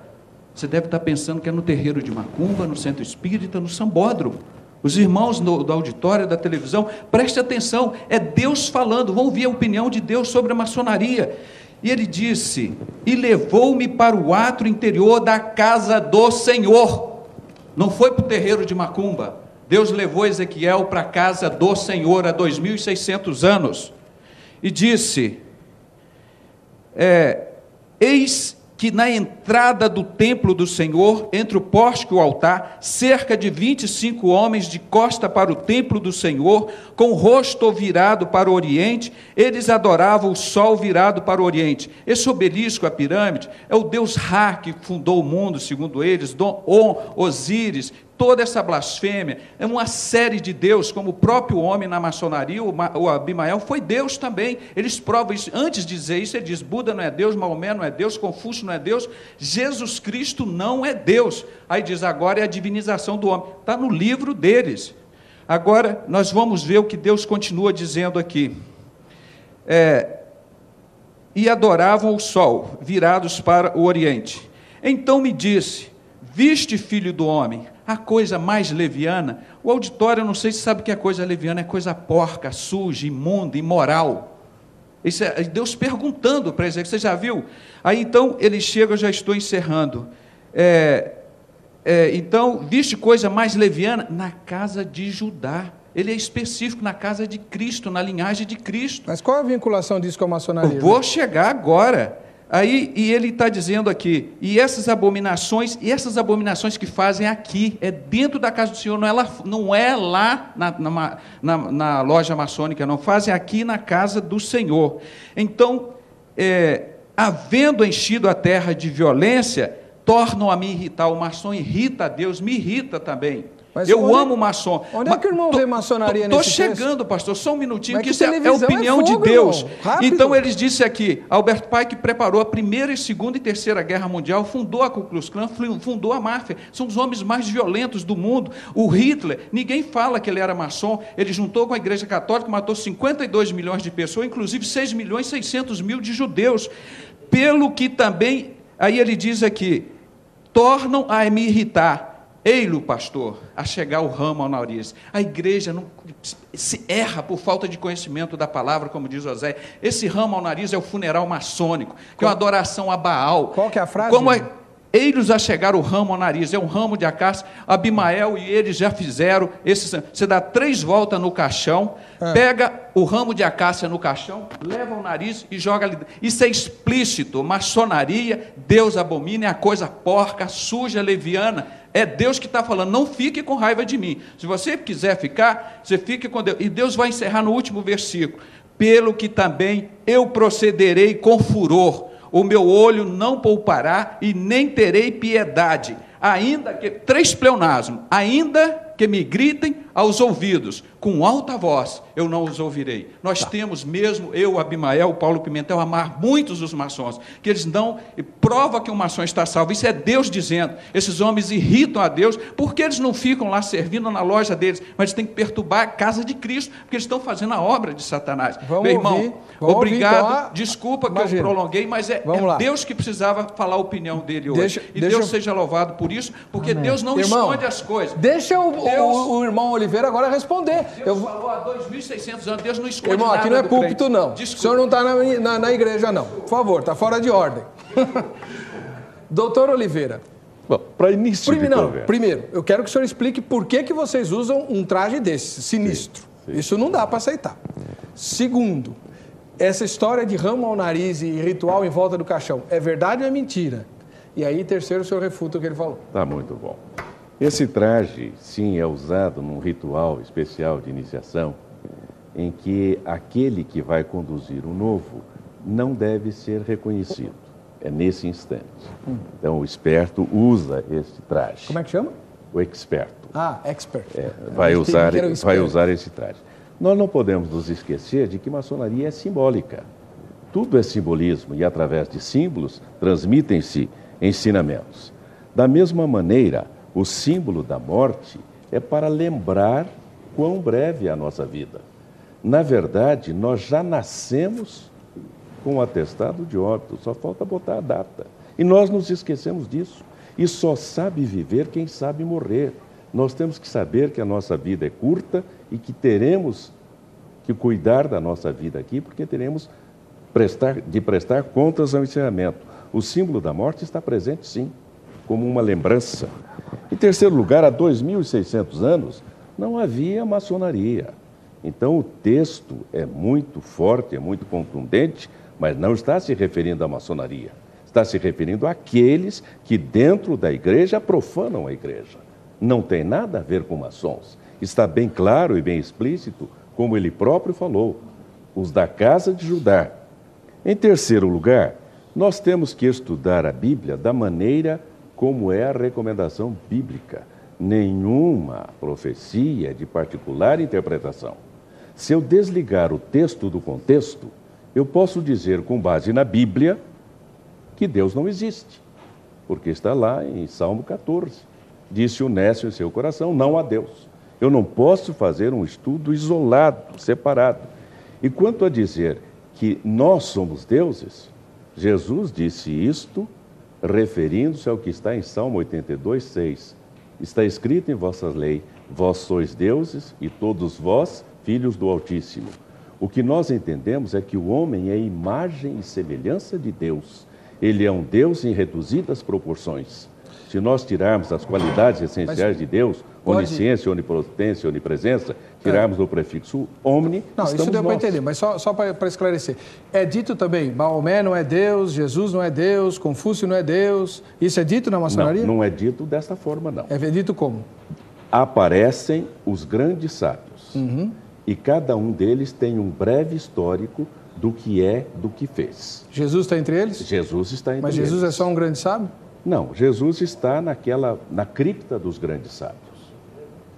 Você deve estar pensando que é no terreiro de Macumba, no centro espírita, no sambódromo. Os irmãos do auditório, da televisão, preste atenção, é Deus falando, vão ouvir a opinião de Deus sobre a maçonaria. E ele disse, e levou-me para o átrio interior da casa do Senhor. Não foi para o terreiro de Macumba. Deus levou Ezequiel para a casa do Senhor há 2.600 anos. E disse, eis que na entrada do templo do Senhor, entre o pórtico e o altar, cerca de 25 homens de costa para o templo do Senhor, com o rosto virado para o oriente, eles adoravam o sol virado para o oriente. Esse obelisco, a pirâmide, é o deus Ra, que fundou o mundo, segundo eles, On, Osíris. Toda essa blasfêmia é uma série de Deus, como o próprio homem na maçonaria, o Abimael, foi Deus também. Eles provam isso. Antes de dizer isso, ele diz, Buda não é Deus, Maomé não é Deus, Confúcio não é Deus, Jesus Cristo não é Deus. Aí diz, agora é a divinização do homem. Está no livro deles. Agora, nós vamos ver o que Deus continua dizendo aqui. E adoravam o sol, virados para o oriente. Então me disse, viste, filho do homem, a coisa mais leviana? O auditório, eu não sei se sabe que a coisa leviana é coisa porca, suja, imunda, imoral. Isso é Deus perguntando para Ezequiel, você já viu? Aí então ele chega, eu já estou encerrando. Então, viste coisa mais leviana? Na casa de Judá. Ele é específico, na casa de Cristo, na linhagem de Cristo. Mas qual a vinculação disso com a maçonaria? Eu vou chegar agora. Aí, e ele está dizendo aqui, e essas abominações que fazem aqui, é dentro da casa do Senhor, não é lá na loja maçônica, não, fazem aqui na casa do Senhor. Então, havendo enchido a terra de violência, tornam a me irritar. O maçom irrita a Deus, me irrita também. Mas eu amo maçom. Onde é que o irmão vê maçonaria nesse texto? Estou chegando, pastor, só um minutinho, que isso é a opinião de Deus. Então, eles disse aqui, Albert Pike preparou a Primeira, Segunda e Terceira Guerra Mundial, fundou a Ku Klux Klan, fundou a máfia, são os homens mais violentos do mundo. O Hitler, ninguém fala que ele era maçom, ele juntou com a Igreja Católica, matou 52 milhões de pessoas, inclusive 6.600.000 de judeus. Pelo que também, aí ele diz aqui, tornam a me irritar. Ei-lo, pastor, a chegar o ramo ao nariz. A igreja não se erra por falta de conhecimento da palavra, como diz José. Esse ramo ao nariz é o funeral maçônico, que é uma adoração a Baal. Qual que é a frase? Ei-los a chegar o ramo ao nariz, é um ramo de acácia. Abimael e eles já fizeram. Você dá 3 voltas no caixão, pega o ramo de acácia no caixão, leva o nariz e joga ali. Isso é explícito. Maçonaria, Deus abomina, é a coisa porca, suja, leviana. É Deus que está falando, não fique com raiva de mim. Se você quiser ficar, você fique com Deus. E Deus vai encerrar no último versículo. Pelo que também eu procederei com furor, o meu olho não poupará e nem terei piedade. Ainda que, 3 pleonasmos, ainda que me gritem aos ouvidos, com alta voz, eu não os ouvirei. Nós temos mesmo, eu, Abimael, Paulo Pimentel, amar muitos dos maçons, que eles não, prova que um maçom está salvo, isso é Deus dizendo. Esses homens irritam a Deus, porque eles não ficam lá servindo na loja deles, mas eles têm que perturbar a casa de Cristo, porque eles estão fazendo a obra de Satanás. Meu irmão, obrigado, desculpa que eu prolonguei, mas é Deus que precisava falar a opinião dele hoje. Deus seja louvado por isso, porque Deus não esconde as coisas. Deixa o irmão Oliveira agora responder. Deus falou há 2.600 anos, Deus não esconde irmão, nada. Aqui não é púlpito, crente. não. Desculpa. O senhor não está na igreja, não. Por favor, está fora de ordem. Doutor Oliveira. Bom, para início de conversa. Primeiro, eu quero que o senhor explique por que vocês usam um traje desse, sinistro. Sim. Isso não dá para aceitar. Segundo, essa história de ramo ao nariz e ritual em volta do caixão, é verdade ou é mentira? E aí, terceiro, o senhor refuta o que ele falou. Tá muito bom. Esse traje, sim, é usado num ritual especial de iniciação, em que aquele que vai conduzir o novo não deve ser reconhecido. É nesse instante. Então, o esperto usa esse traje. Como é que chama? O experto. Expert. Vai usar esse traje. Nós não podemos nos esquecer de que maçonaria é simbólica. Tudo é simbolismo e, através de símbolos, transmitem-se ensinamentos. Da mesma maneira, o símbolo da morte é para lembrar quão breve é a nossa vida. Na verdade, nós já nascemos com o atestado de óbito, só falta botar a data. E nós nos esquecemos disso. E só sabe viver quem sabe morrer. Nós temos que saber que a nossa vida é curta e que teremos que cuidar da nossa vida aqui, porque teremos de prestar contas ao encerramento. O símbolo da morte está presente, sim, como uma lembrança. Em terceiro lugar, há 2.600 anos, não havia maçonaria. Então, o texto é muito forte, é muito contundente, mas não está se referindo à maçonaria. Está se referindo àqueles que, dentro da igreja, profanam a igreja. Não tem nada a ver com maçons. Está bem claro e bem explícito, como ele próprio falou, os da casa de Judá. Em terceiro lugar, nós temos que estudar a Bíblia da maneira como é a recomendação bíblica. Nenhuma profecia é de particular interpretação. Se eu desligar o texto do contexto, eu posso dizer, com base na Bíblia, que Deus não existe, porque está lá em Salmo 14. Disse o nécio em seu coração, não há Deus. Eu não posso fazer um estudo isolado, separado. E quanto a dizer que nós somos deuses, Jesus disse isto referindo-se ao que está em Salmo 82, 6. Está escrito em vossa lei, vós sois deuses e todos vós filhos do Altíssimo. O que nós entendemos é que o homem é imagem e semelhança de Deus. Ele é um Deus em reduzidas proporções. Se nós tirarmos as qualidades essenciais de Deus, onisciência, onipotência, onipresença, tirarmos o prefixo omni, não, isso deu para entender, mas só para esclarecer. É dito também, Maomé não é Deus, Jesus não é Deus, Confúcio não é Deus. Isso é dito na maçonaria? Não, não é dito dessa forma, não. É dito como? Aparecem os grandes sábios. E cada um deles tem um breve histórico do que é, do que fez. Jesus está entre eles? Jesus está entre eles. Mas Jesus é só um grande sábio? Não, Jesus está na cripta dos grandes sábios.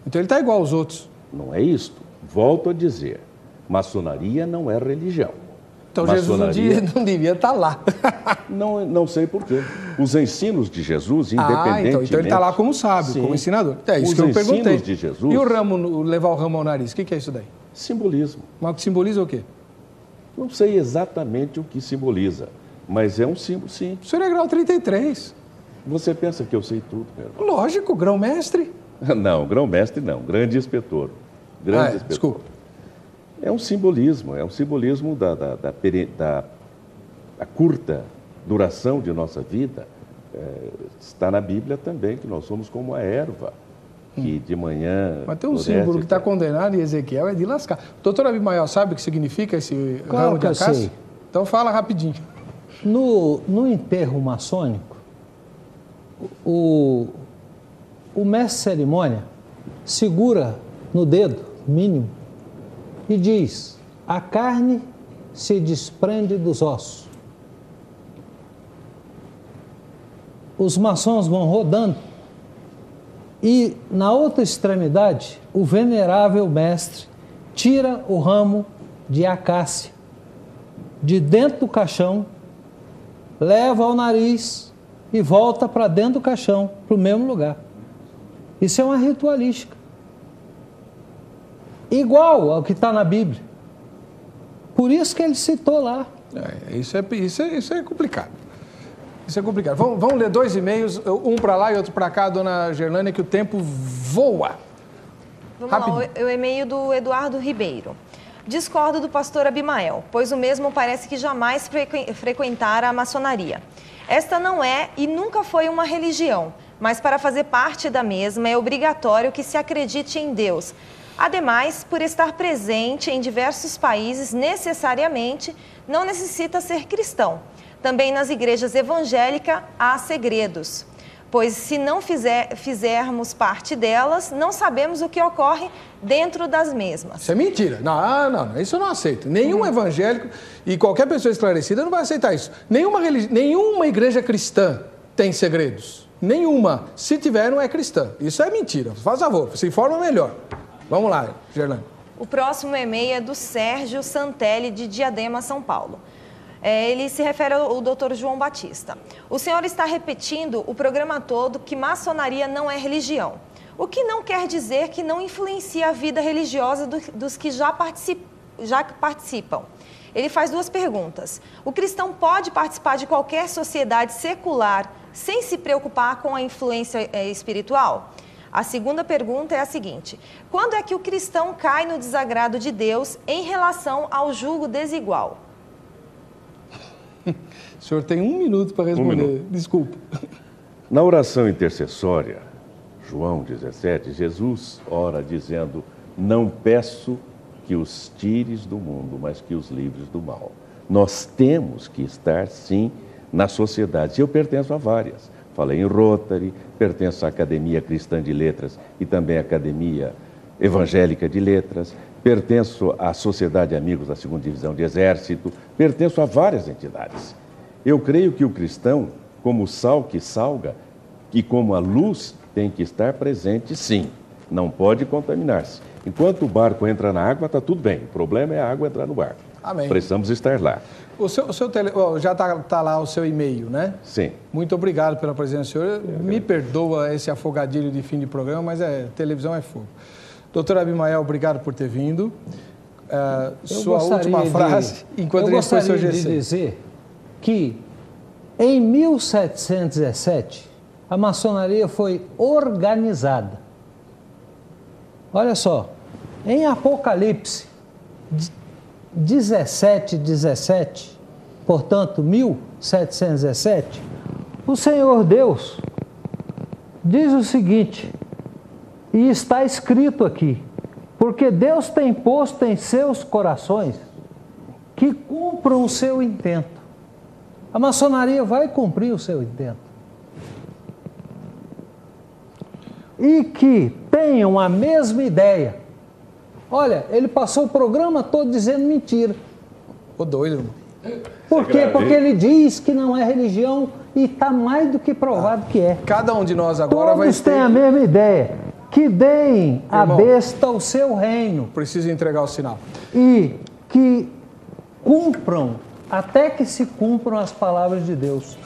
Então ele está igual aos outros. Não é isto. Volto a dizer, maçonaria não é religião. Então maçonaria... Jesus não devia estar lá. Não sei por quê. Os ensinos de Jesus, independentemente... Então ele está lá como sábio, como ensinador. É isso que eu perguntei. Os ensinos de Jesus... E o ramo, levar o ramo ao nariz, o que é isso daí? Simbolismo. Mas simboliza o quê? Não sei exatamente o que simboliza, mas é um símbolo, sim. O senhor é grau 33. Você pensa que eu sei tudo, meu irmão? Lógico, grão-mestre. Não, grão-mestre não, grande inspetor. Grande inspetor. Desculpa. É um simbolismo da curta duração de nossa vida. Está na Bíblia também, que nós somos como a erva, que de manhã... Mas tem um símbolo que está condenado em Ezequiel, é de lascar. Doutor Abimael, sabe o que significa esse ramo de acácia? Sei. Então fala rapidinho. No enterro maçônico, o mestre cerimônia segura no dedo mínimo e diz: a carne se desprende dos ossos. Os maçons vão rodando e na outra extremidade o venerável mestre tira o ramo de acácia de dentro do caixão, leva ao nariz e volta para dentro do caixão, para o mesmo lugar. Isso é uma ritualística. Igual ao que está na Bíblia. Por isso que ele citou lá. Isso é complicado. Isso é complicado. Vamos ler 2 e-mails, um para lá e outro para cá, dona Gerlânia, que o tempo voa. Vamos lá, o e-mail do Eduardo Ribeiro. Discordo do pastor Abimael, pois o mesmo parece que jamais frequentara a maçonaria. Esta não é e nunca foi uma religião, mas para fazer parte da mesma é obrigatório que se acredite em Deus. Ademais, por estar presente em diversos países, necessariamente não necessita ser cristão. Também nas igrejas evangélicas há segredos, pois se não fizermos parte delas, não sabemos o que ocorre dentro das mesmas. Isso é mentira. Não, isso eu não aceito. Nenhum evangélico e qualquer pessoa esclarecida não vai aceitar isso. Nenhuma igreja cristã tem segredos. Nenhuma. Se tiver, não é cristã. Isso é mentira. Faz favor, se informa melhor. Vamos lá, Gerlânia. O próximo e-mail é do Sérgio Santelli, de Diadema, São Paulo. Ele se refere ao Dr. João Batista. O senhor está repetindo o programa todo que maçonaria não é religião. O que não quer dizer que não influencia a vida religiosa dos que já participam. Ele faz 2 perguntas. O cristão pode participar de qualquer sociedade secular sem se preocupar com a influência espiritual? A segunda pergunta é a seguinte: quando é que o cristão cai no desagrado de Deus em relação ao julgo desigual? O senhor tem 1 minuto para responder. Desculpa. Na oração intercessória, João 17, Jesus ora dizendo: não peço que os tires do mundo, mas que os livres do mal. Nós temos que estar, sim, na sociedade. Eu pertenço a várias. Falei em Rotary, pertenço à Academia Cristã de Letras e também à Academia Evangélica de Letras, pertenço à Sociedade Amigos da 2ª Divisão de Exército, pertenço a várias entidades. Eu creio que o cristão, como o sal que salga e como a luz, tem que estar presente, sim. Não pode contaminar-se. Enquanto o barco entra na água, está tudo bem. O problema é a água entrar no barco. Amém. Precisamos estar lá. Já está lá o seu e-mail, né? Sim. Muito obrigado pela presença do senhor. Me perdoa esse afogadilho de fim de programa, mas televisão é fogo. Doutor Abimael, obrigado por ter vindo. Sua última frase, enquanto ele foi seu GC. Eu gostaria de dizer que, em 1717, a maçonaria foi organizada. Olha só, em Apocalipse 17:17, portanto, 1717, o Senhor Deus diz o seguinte, e está escrito aqui, porque Deus tem posto em seus corações que cumpram o seu intento. A maçonaria vai cumprir o seu intento. E que tenham a mesma ideia. Olha, ele passou o programa todo dizendo mentira. Ô doido, irmão. Por quê? Porque ele diz que não é religião e está mais do que provado que é. Cada um de nós agora Todos têm a mesma ideia. Que deem a besta o seu reino. Precisa entregar o sinal. E que cumpram, até que se cumpram as palavras de Deus.